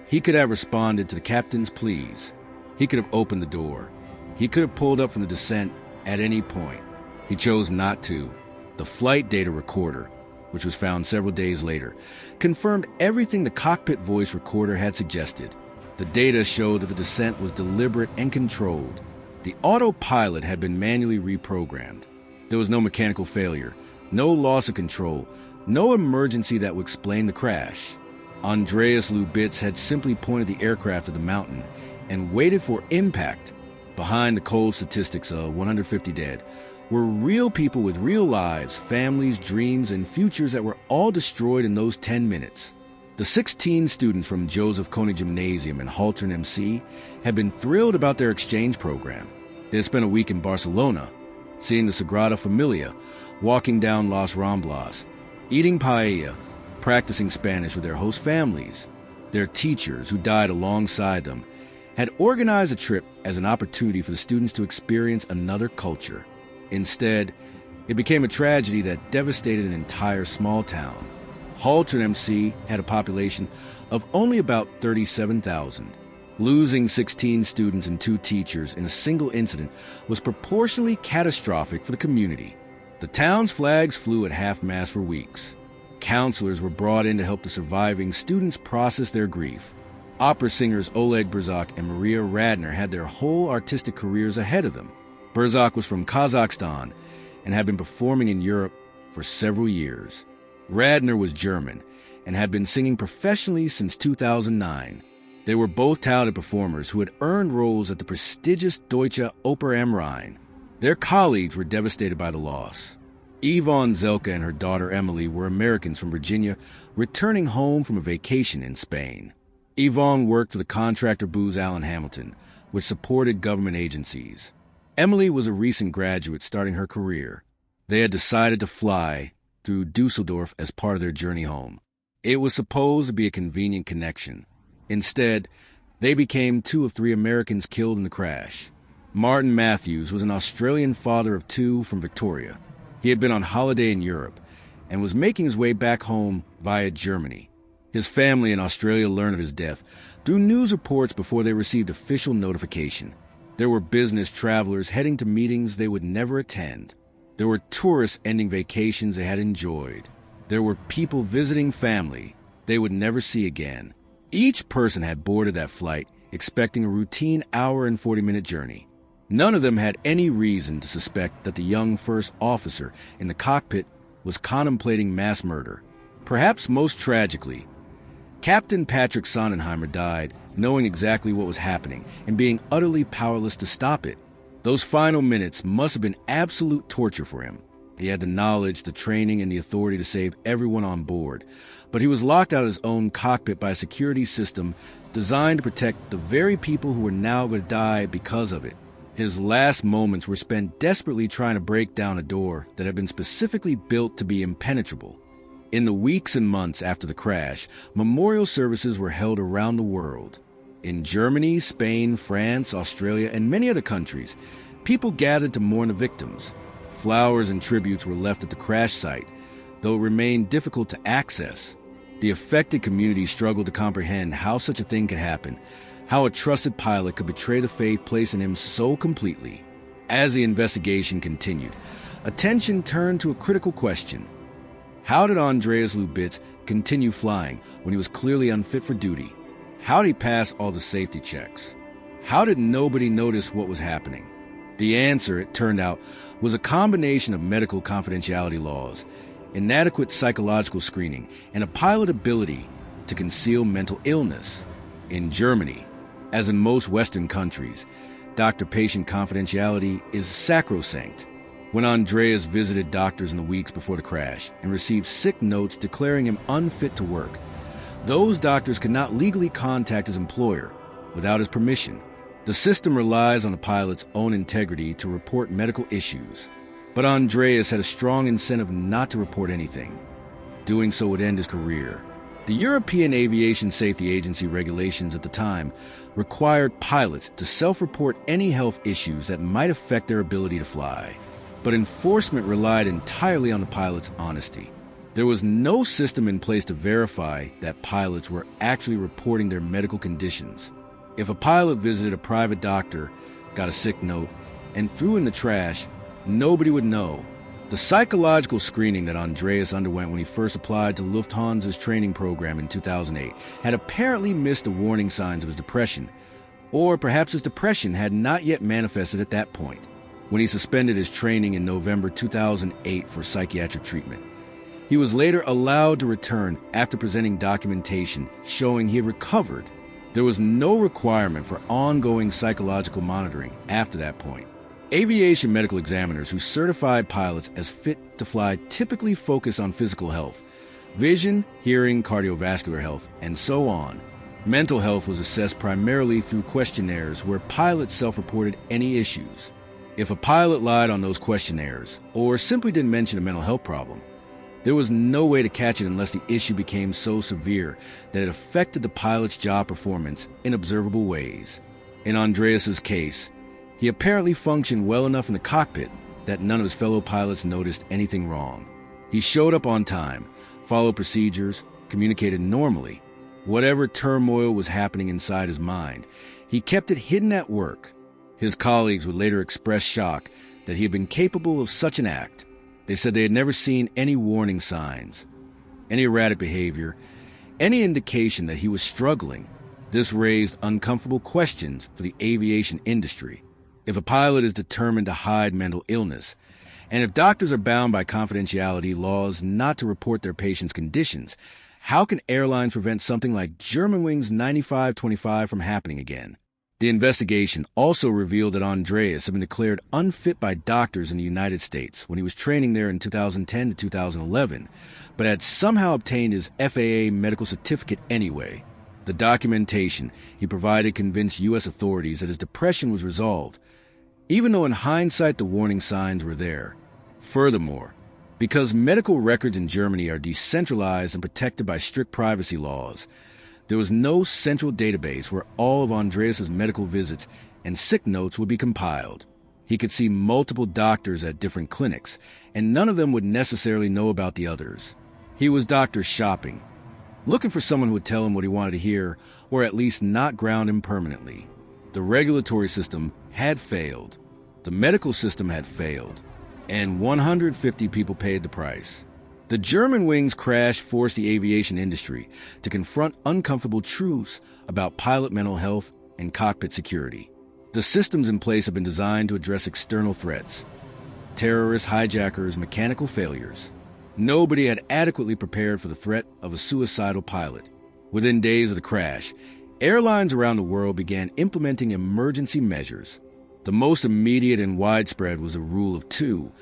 He could have responded to the captain's pleas. He could have opened the door. He could have pulled up from the descent at any point. He chose not to. The flight data recorder, which was found several days later, confirmed everything the cockpit voice recorder had suggested. The data showed that the descent was deliberate and controlled. The autopilot had been manually reprogrammed. There was no mechanical failure, no loss of control, no emergency that would explain the crash. Andreas Lubitz had simply pointed the aircraft at the mountain and waited for impact. Behind the cold statistics of 150 dead were real people with real lives, families, dreams, and futures that were all destroyed in those 10 minutes. The 16 students from Joseph Koenig Gymnasium in Haltern MC had been thrilled about their exchange program. They had spent a week in Barcelona, seeing the Sagrada Familia, walking down Los Ramblas, eating paella, practicing Spanish with their host families. Their teachers, who died alongside them, had organized a trip as an opportunity for the students to experience another culture. Instead, it became a tragedy that devastated an entire small town. Haltern MC had a population of only about 37,000. Losing 16 students and 2 teachers in a single incident was proportionally catastrophic for the community. The town's flags flew at half-mast for weeks. Counselors were brought in to help the surviving students process their grief. Opera singers Oleg Berzak and Maria Radner had their whole artistic careers ahead of them. Berzak was from Kazakhstan and had been performing in Europe for several years. Radner was German and had been singing professionally since 2009. They were both talented performers who had earned roles at the prestigious Deutsche Oper am Rhein. Their colleagues were devastated by the loss. Yvonne Zelka and her daughter Emily were Americans from Virginia returning home from a vacation in Spain. Yvonne worked for the contractor Booz Allen Hamilton, which supported government agencies. Emily was a recent graduate starting her career. They had decided to fly through Dusseldorf as part of their journey home. It was supposed to be a convenient connection. Instead, they became 2 of 3 Americans killed in the crash. Martin Matthews was an Australian father of 2 from Victoria. He had been on holiday in Europe and was making his way back home via Germany. His family in Australia learned of his death through news reports before they received official notification. There were business travelers heading to meetings they would never attend. There were tourists ending vacations they had enjoyed. There were people visiting family they would never see again. Each person had boarded that flight expecting a routine hour and 40-minute journey. None of them had any reason to suspect that the young first officer in the cockpit was contemplating mass murder. Perhaps most tragically, Captain Patrick Sonnenheimer died knowing exactly what was happening and being utterly powerless to stop it. Those final minutes must have been absolute torture for him. He had the knowledge, the training, and the authority to save everyone on board, but he was locked out of his own cockpit by a security system designed to protect the very people who were now going to die because of it. His last moments were spent desperately trying to break down a door that had been specifically built to be impenetrable. In the weeks and months after the crash, memorial services were held around the world. In Germany, Spain, France, Australia, and many other countries, people gathered to mourn the victims. Flowers and tributes were left at the crash site, though it remained difficult to access. The affected community struggled to comprehend how such a thing could happen, how a trusted pilot could betray the faith placed in him so completely. As the investigation continued, attention turned to a critical question. How did Andreas Lubitz continue flying when he was clearly unfit for duty? How did he pass all the safety checks? How did nobody notice what was happening? The answer, it turned out, was a combination of medical confidentiality laws, inadequate psychological screening, and a pilot ability to conceal mental illness. In Germany, as in most Western countries, doctor-patient confidentiality is sacrosanct. When Andreas visited doctors in the weeks before the crash and received sick notes declaring him unfit to work, those doctors could not legally contact his employer without his permission. The system relies on the pilot's own integrity to report medical issues. But Andreas had a strong incentive not to report anything. Doing so would end his career. The European Aviation Safety Agency regulations at the time required pilots to self-report any health issues that might affect their ability to fly. But enforcement relied entirely on the pilot's honesty. There was no system in place to verify that pilots were actually reporting their medical conditions. If a pilot visited a private doctor, got a sick note, and threw in the trash, nobody would know. The psychological screening that Andreas underwent when he first applied to Lufthansa's training program in 2008 had apparently missed the warning signs of his depression, or perhaps his depression had not yet manifested at that point, when he suspended his training in November 2008 for psychiatric treatment. He was later allowed to return after presenting documentation showing he had recovered. There was no requirement for ongoing psychological monitoring after that point. Aviation medical examiners who certified pilots as fit to fly typically focus on physical health, vision, hearing, cardiovascular health, and so on. Mental health was assessed primarily through questionnaires where pilots self-reported any issues. If a pilot lied on those questionnaires, or simply didn't mention a mental health problem, there was no way to catch it unless the issue became so severe that it affected the pilot's job performance in observable ways. In Andreas's case, he apparently functioned well enough in the cockpit that none of his fellow pilots noticed anything wrong. He showed up on time, followed procedures, communicated normally. Whatever turmoil was happening inside his mind, he kept it hidden at work. His colleagues would later express shock that he had been capable of such an act. They said they had never seen any warning signs, any erratic behavior, any indication that he was struggling. This raised uncomfortable questions for the aviation industry. If a pilot is determined to hide mental illness, and if doctors are bound by confidentiality laws not to report their patients' conditions, how can airlines prevent something like Germanwings 9525 from happening again? The investigation also revealed that Andreas had been declared unfit by doctors in the United States when he was training there in 2010 to 2011, but had somehow obtained his FAA medical certificate anyway. The documentation he provided convinced U.S. authorities that his depression was resolved, even though in hindsight the warning signs were there. Furthermore, because medical records in Germany are decentralized and protected by strict privacy laws, there was no central database where all of Andreas's medical visits and sick notes would be compiled. He could see multiple doctors at different clinics, and none of them would necessarily know about the others. He was doctor shopping, looking for someone who would tell him what he wanted to hear, or at least not ground him permanently. The regulatory system had failed. The medical system had failed. And 150 people paid the price. The Germanwings crash forced the aviation industry to confront uncomfortable truths about pilot mental health and cockpit security. The systems in place have been designed to address external threats: terrorists, hijackers, mechanical failures. Nobody had adequately prepared for the threat of a suicidal pilot. Within days of the crash, airlines around the world began implementing emergency measures. The most immediate and widespread was the rule of two,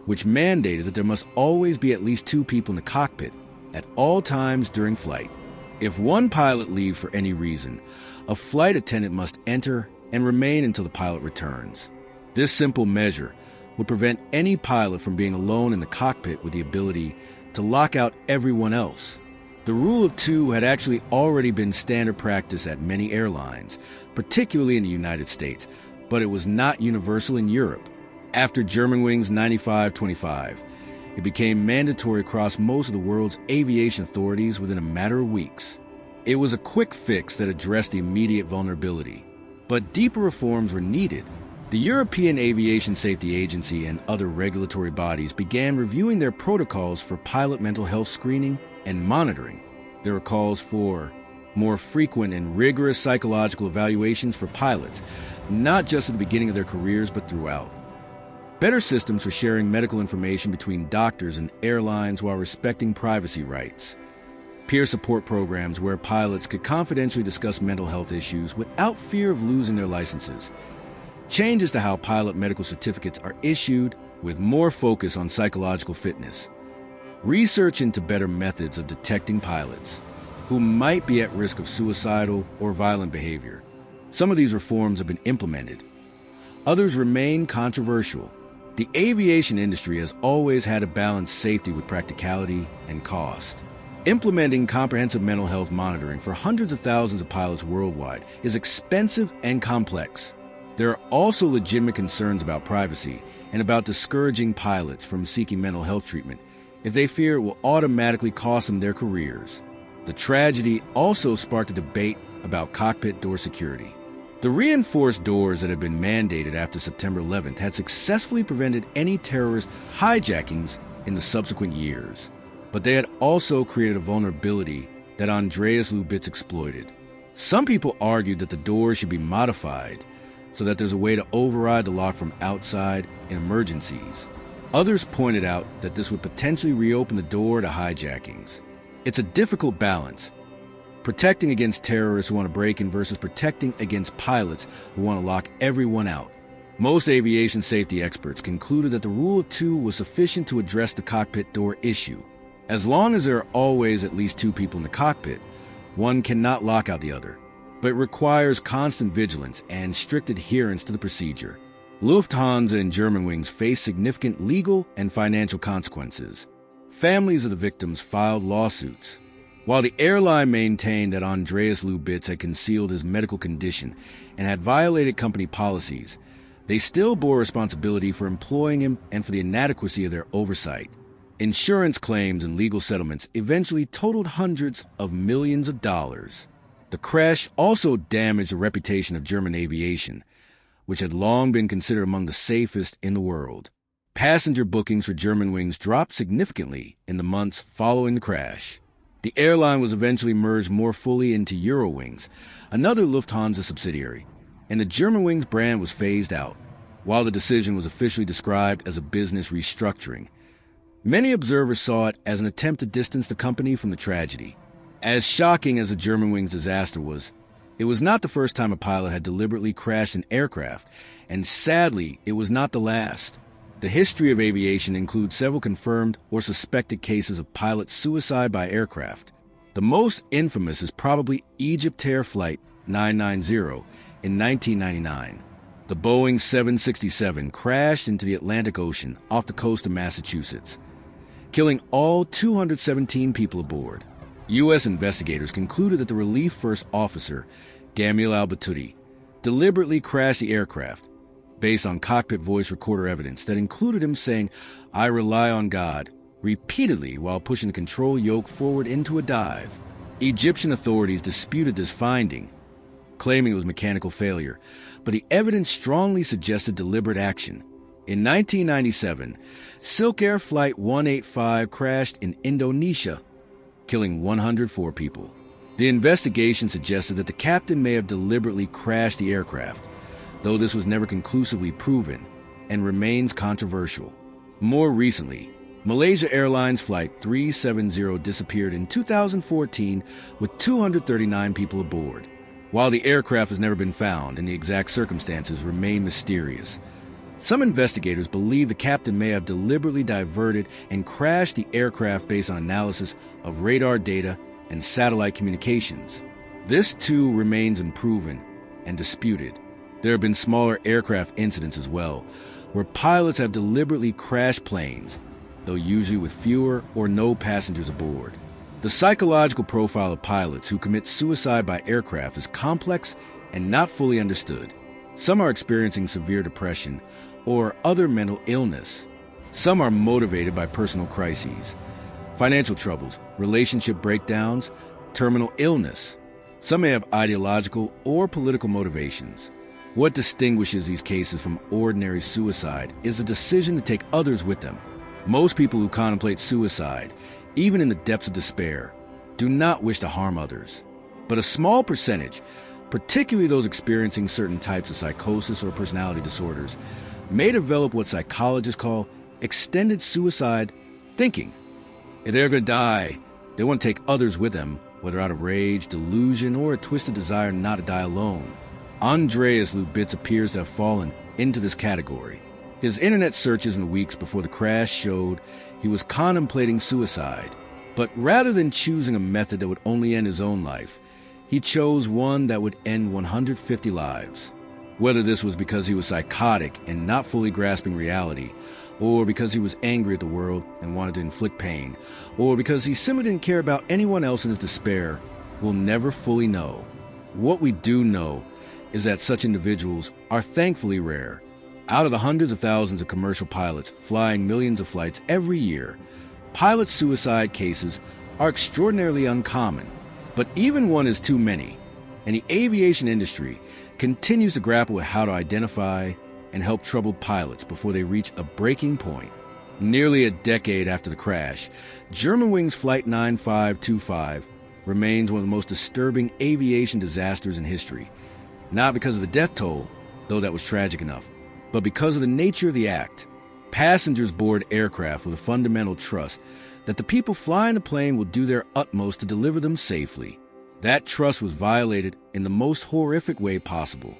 which mandated that there must always be at least two people in the cockpit at all times during flight. If one pilot leaves for any reason, a flight attendant must enter and remain until the pilot returns. This simple measure would prevent any pilot from being alone in the cockpit with the ability to lock out everyone else. The rule of two had actually already been standard practice at many airlines, particularly in the United States, but it was not universal in Europe. After Germanwings 9525, it became mandatory across most of the world's aviation authorities within a matter of weeks. It was a quick fix that addressed the immediate vulnerability, but deeper reforms were needed. The European Aviation Safety Agency and other regulatory bodies began reviewing their protocols for pilot mental health screening and monitoring. There were calls for more frequent and rigorous psychological evaluations for pilots, not just at the beginning of their careers, but throughout. Better systems for sharing medical information between doctors and airlines while respecting privacy rights. Peer support programs where pilots could confidentially discuss mental health issues without fear of losing their licenses. Changes to how pilot medical certificates are issued with more focus on psychological fitness. Research into better methods of detecting pilots who might be at risk of suicidal or violent behavior. Some of these reforms have been implemented. Others remain controversial. The aviation industry has always had to balance safety with practicality and cost. Implementing comprehensive mental health monitoring for hundreds of thousands of pilots worldwide is expensive and complex. There are also legitimate concerns about privacy and about discouraging pilots from seeking mental health treatment if they fear it will automatically cost them their careers. The tragedy also sparked a debate about cockpit door security. The reinforced doors that had been mandated after September 11th had successfully prevented any terrorist hijackings in the subsequent years. But they had also created a vulnerability that Andreas Lubitz exploited. Some people argued that the doors should be modified so that there's a way to override the lock from outside in emergencies. Others pointed out that this would potentially reopen the door to hijackings. It's a difficult balance, protecting against terrorists who want to break in versus protecting against pilots who want to lock everyone out. Most aviation safety experts concluded that the rule of two was sufficient to address the cockpit door issue. As long as there are always at least two people in the cockpit, one cannot lock out the other, but it requires constant vigilance and strict adherence to the procedure. Lufthansa and Germanwings faced significant legal and financial consequences. Families of the victims filed lawsuits. While the airline maintained that Andreas Lubitz had concealed his medical condition and had violated company policies, they still bore responsibility for employing him and for the inadequacy of their oversight. Insurance claims and legal settlements eventually totaled hundreds of millions of dollars. The crash also damaged the reputation of German aviation, which had long been considered among the safest in the world. Passenger bookings for Germanwings dropped significantly in the months following the crash. The airline was eventually merged more fully into Eurowings, another Lufthansa subsidiary, and the Germanwings brand was phased out, while the decision was officially described as a business restructuring. Many observers saw it as an attempt to distance the company from the tragedy. As shocking as the Germanwings disaster was, it was not the first time a pilot had deliberately crashed an aircraft, and sadly, it was not the last. The history of aviation includes several confirmed or suspected cases of pilot suicide by aircraft. The most infamous is probably Egyptair Flight 990 in 1999. The Boeing 767 crashed into the Atlantic Ocean off the coast of Massachusetts, killing all 217 people aboard. U.S. investigators concluded that the relief first officer, Gamil Al-Batouti, deliberately crashed the aircraft, based on cockpit voice recorder evidence that included him saying, "I rely on God," repeatedly while pushing the control yoke forward into a dive. Egyptian authorities disputed this finding, claiming it was mechanical failure, but the evidence strongly suggested deliberate action. In 1997, Silk Air Flight 185 crashed in Indonesia, killing 104 people. The investigation suggested that the captain may have deliberately crashed the aircraft, though this was never conclusively proven and remains controversial. More recently, Malaysia Airlines Flight 370 disappeared in 2014 with 239 people aboard. While the aircraft has never been found and the exact circumstances remain mysterious, some investigators believe the captain may have deliberately diverted and crashed the aircraft based on analysis of radar data and satellite communications. This too remains unproven and disputed. There have been smaller aircraft incidents as well, where pilots have deliberately crashed planes, though usually with fewer or no passengers aboard. The psychological profile of pilots who commit suicide by aircraft is complex and not fully understood. Some are experiencing severe depression or other mental illness. Some are motivated by personal crises, financial troubles, relationship breakdowns, terminal illness. Some may have ideological or political motivations. What distinguishes these cases from ordinary suicide is the decision to take others with them. Most people who contemplate suicide, even in the depths of despair, do not wish to harm others. But a small percentage, particularly those experiencing certain types of psychosis or personality disorders, may develop what psychologists call extended suicide thinking. If they're going to die, they want to take others with them, whether out of rage, delusion, or a twisted desire not to die alone. Andreas Lubitz appears to have fallen into this category. His internet searches in the weeks before the crash showed he was contemplating suicide, but rather than choosing a method that would only end his own life, he chose one that would end 150 lives. Whether this was because he was psychotic and not fully grasping reality, or because he was angry at the world and wanted to inflict pain, or because he simply didn't care about anyone else in his despair, we'll never fully know. What we do know is that such individuals are thankfully rare. Out of the hundreds of thousands of commercial pilots flying millions of flights every year, pilot suicide cases are extraordinarily uncommon. But even one is too many, and the aviation industry continues to grapple with how to identify and help troubled pilots before they reach a breaking point. Nearly a decade after the crash, Germanwings Flight 9525 remains one of the most disturbing aviation disasters in history. Not because of the death toll, though that was tragic enough, but because of the nature of the act. Passengers board aircraft with a fundamental trust that the people flying the plane will do their utmost to deliver them safely. That trust was violated in the most horrific way possible.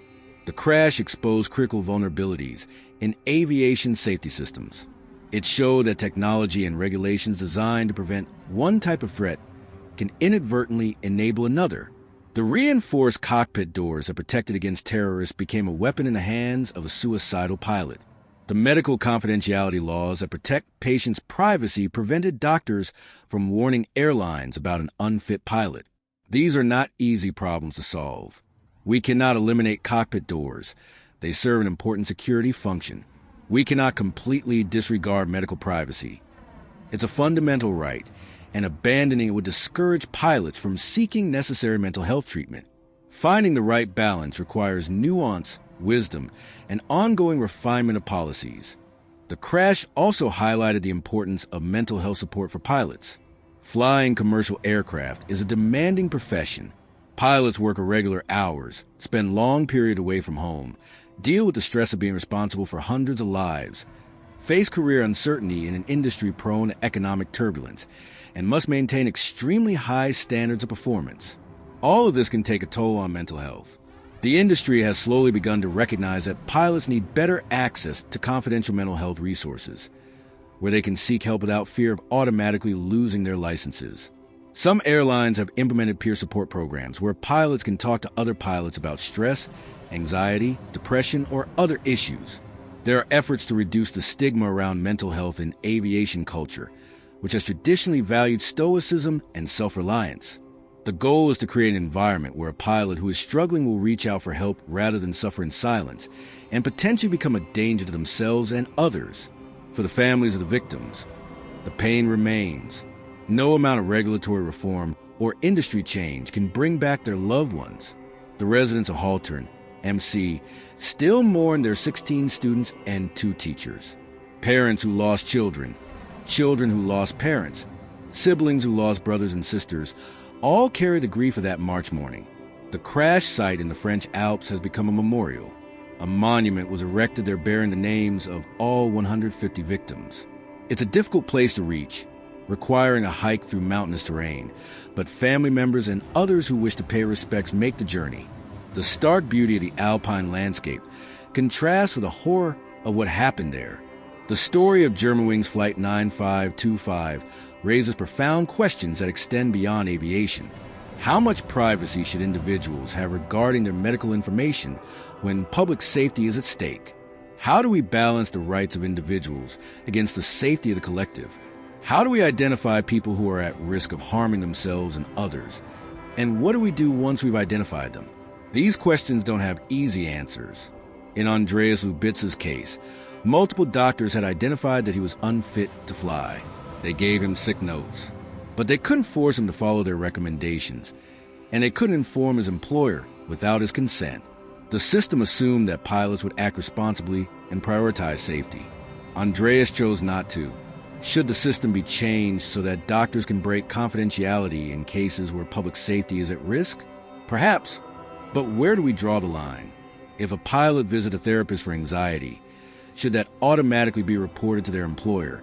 The crash exposed critical vulnerabilities in aviation safety systems. It showed that technology and regulations designed to prevent one type of threat can inadvertently enable another, The reinforced cockpit doors that protected against terrorists became a weapon in the hands of a suicidal pilot. The medical confidentiality laws that protect patients' privacy prevented doctors from warning airlines about an unfit pilot. These are not easy problems to solve. We cannot eliminate cockpit doors. They serve an important security function. We cannot completely disregard medical privacy. It's a fundamental right, and abandoning it would discourage pilots from seeking necessary mental health treatment. Finding the right balance requires nuance, wisdom, and ongoing refinement of policies. The crash also highlighted the importance of mental health support for pilots. Flying commercial aircraft is a demanding profession. Pilots work irregular hours, spend long periods away from home, deal with the stress of being responsible for hundreds of lives, face career uncertainty in an industry prone to economic turbulence, and must maintain extremely high standards of performance. All of this can take a toll on mental health. The industry has slowly begun to recognize that pilots need better access to confidential mental health resources, where they can seek help without fear of automatically losing their licenses. Some airlines have implemented peer support programs where pilots can talk to other pilots about stress, anxiety, depression, or other issues. There are efforts to reduce the stigma around mental health in aviation culture, which has traditionally valued stoicism and self-reliance. The goal is to create an environment where a pilot who is struggling will reach out for help rather than suffer in silence and potentially become a danger to themselves and others. For the families of the victims, the pain remains. No amount of regulatory reform or industry change can bring back their loved ones. The residents of Haltern, MC, still mourn their 16 students and 2 teachers. Parents who lost children, children who lost parents, siblings who lost brothers and sisters, all carry the grief of that March morning. The crash site in the French Alps has become a memorial. A monument was erected there bearing the names of all 150 victims. It's a difficult place to reach, requiring a hike through mountainous terrain, but family members and others who wish to pay respects make the journey. The stark beauty of the alpine landscape contrasts with the horror of what happened there. The story of Germanwings Flight 9525 raises profound questions that extend beyond aviation. How much privacy should individuals have regarding their medical information when public safety is at stake? How do we balance the rights of individuals against the safety of the collective? How do we identify people who are at risk of harming themselves and others? And what do we do once we've identified them? These questions don't have easy answers. In Andreas Lubitz's case, multiple doctors had identified that he was unfit to fly. They gave him sick notes, but they couldn't force him to follow their recommendations, and they couldn't inform his employer without his consent. The system assumed that pilots would act responsibly and prioritize safety. Andreas chose not to. Should the system be changed so that doctors can break confidentiality in cases where public safety is at risk? Perhaps, but where do we draw the line? If a pilot visits a therapist for anxiety, should that automatically be reported to their employer,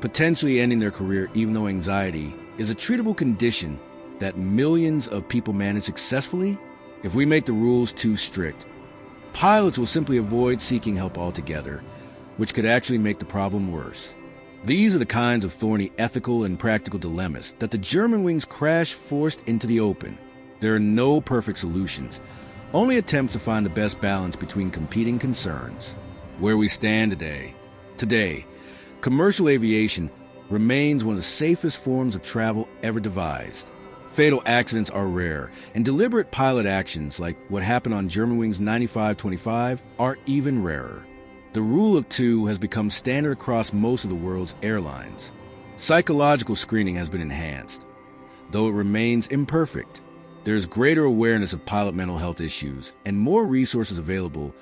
potentially ending their career even though anxiety is a treatable condition that millions of people manage successfully? If we make the rules too strict, pilots will simply avoid seeking help altogether, which could actually make the problem worse. These are the kinds of thorny ethical and practical dilemmas that the Germanwings crash forced into the open. There are no perfect solutions, only attempts to find the best balance between competing concerns. Where we stand today, commercial aviation remains one of the safest forms of travel ever devised. Fatal accidents are rare, and deliberate pilot actions like what happened on Germanwings 9525 are even rarer. The rule of 2 has become standard across most of the world's airlines. Psychological screening has been enhanced. Though it remains imperfect, there is greater awareness of pilot mental health issues and more resources available,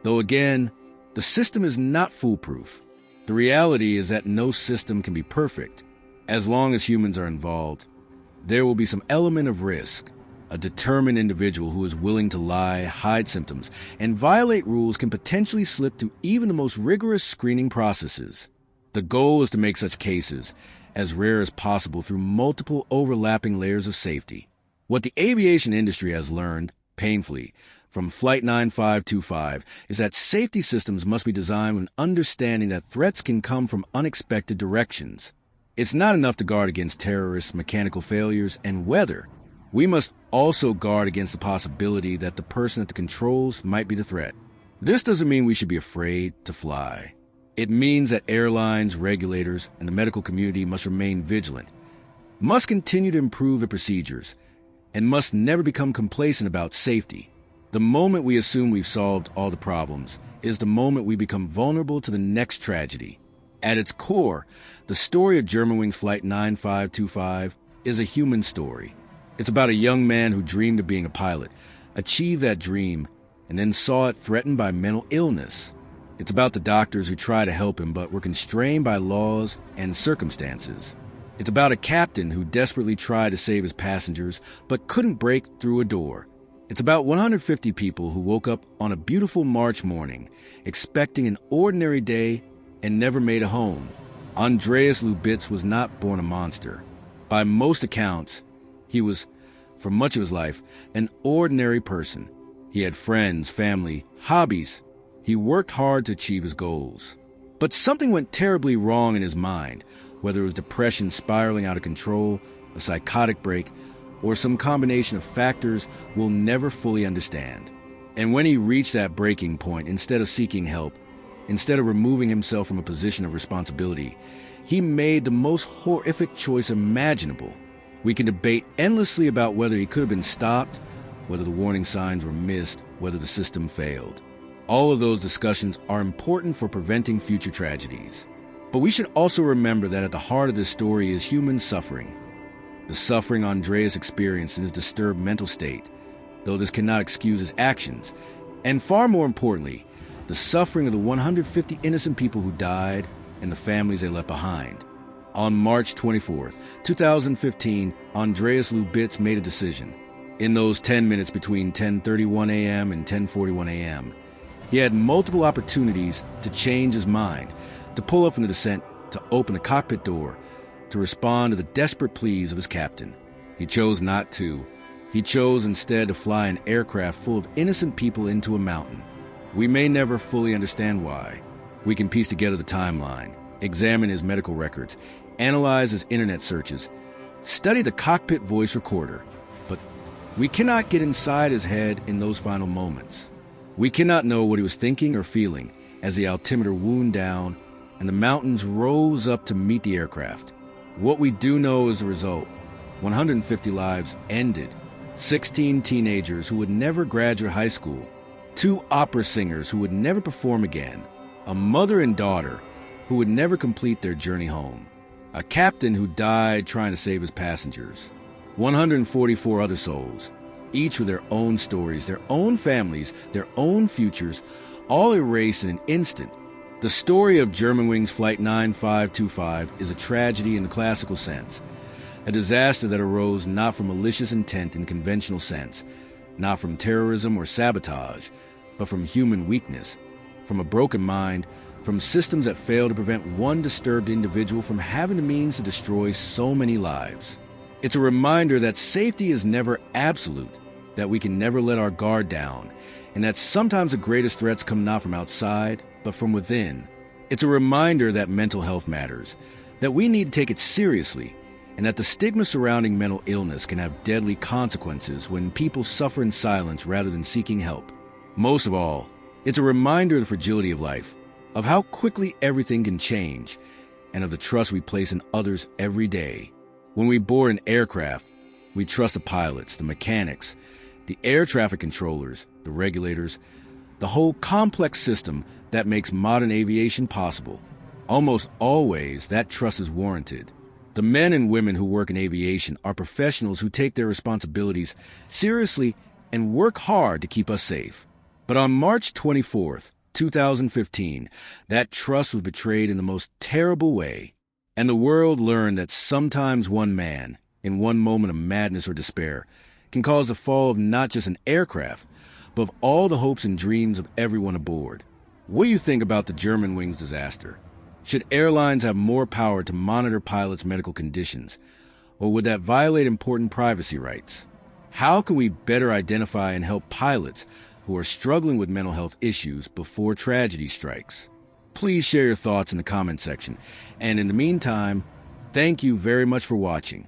though again, the system is not foolproof. The reality is that no system can be perfect. As long as humans are involved, there will be some element of risk. A determined individual who is willing to lie, hide symptoms, and violate rules can potentially slip through even the most rigorous screening processes. The goal is to make such cases as rare as possible through multiple overlapping layers of safety. What the aviation industry has learned, painfully, from Flight 9525 is that safety systems must be designed with an understanding that threats can come from unexpected directions. It's not enough to guard against terrorists, mechanical failures, and weather. we must also guard against the possibility that the person at the controls might be the threat. This doesn't mean we should be afraid to fly. It means that airlines, regulators, and the medical community must remain vigilant, must continue to improve their procedures, and must never become complacent about safety. The moment we assume we've solved all the problems is the moment we become vulnerable to the next tragedy. At its core, the story of Germanwings Flight 9525 is a human story. It's about a young man who dreamed of being a pilot, achieved that dream, and then saw it threatened by mental illness. It's about the doctors who tried to help him but were constrained by laws and circumstances. It's about a captain who desperately tried to save his passengers but couldn't break through a door. It's about 150 people who woke up on a beautiful March morning, expecting an ordinary day and never made a home. Andreas Lubitz was not born a monster. By most accounts, he was, for much of his life, an ordinary person. He had friends, family, hobbies. He worked hard to achieve his goals. But something went terribly wrong in his mind, whether it was depression spiraling out of control, a psychotic break, or some combination of factors we'll never fully understand. And when he reached that breaking point, instead of seeking help, instead of removing himself from a position of responsibility, he made the most horrific choice imaginable. We can debate endlessly about whether he could have been stopped, whether the warning signs were missed, whether the system failed. All of those discussions are important for preventing future tragedies. But we should also remember that at the heart of this story is human suffering. The suffering Andreas experienced in his disturbed mental state, though this cannot excuse his actions. And far more importantly, the suffering of the 150 innocent people who died and the families they left behind. On March 24th, 2015, Andreas Lubitz made a decision. In those 10 minutes between 10:31 a.m. and 10:41 a.m., he had multiple opportunities to change his mind, to pull up from the descent, to open the cockpit door, to respond to the desperate pleas of his captain. He chose not to. He chose instead to fly an aircraft full of innocent people into a mountain. We may never fully understand why. We can piece together the timeline, examine his medical records, analyze his internet searches, study the cockpit voice recorder, but we cannot get inside his head in those final moments. We cannot know what he was thinking or feeling as the altimeter wound down and the mountains rose up to meet the aircraft. What we do know is the result. 150 lives ended. 16 teenagers who would never graduate high school. 2 opera singers who would never perform again. A mother and daughter who would never complete their journey home. A captain who died trying to save his passengers. 144 other souls, each with their own stories, their own families, their own futures, all erased in an instant. The story of Germanwings Flight 9525 is a tragedy in the classical sense, a disaster that arose not from malicious intent in conventional sense, not from terrorism or sabotage, but from human weakness, from a broken mind, from systems that fail to prevent one disturbed individual from having the means to destroy so many lives. It's a reminder that safety is never absolute, that we can never let our guard down, and that sometimes the greatest threats come not from outside, but from within. It's a reminder that mental health matters, that we need to take it seriously, and that the stigma surrounding mental illness can have deadly consequences when people suffer in silence rather than seeking help. Most of all, it's a reminder of the fragility of life, of how quickly everything can change, and of the trust we place in others every day. When we board an aircraft, we trust the pilots, the mechanics, the air traffic controllers, the regulators, the whole complex system that makes modern aviation possible. Almost always, that trust is warranted. The men and women who work in aviation are professionals who take their responsibilities seriously and work hard to keep us safe. But on March 24th, 2015, that trust was betrayed in the most terrible way, and the world learned that sometimes one man, in one moment of madness or despair, can cause the fall of not just an aircraft, but of all the hopes and dreams of everyone aboard. What do you think about the Germanwings disaster? Should airlines have more power to monitor pilots' medical conditions, or would that violate important privacy rights? How can we better identify and help pilots who are struggling with mental health issues before tragedy strikes? Please share your thoughts in the comment section. And in the meantime, thank you very much for watching.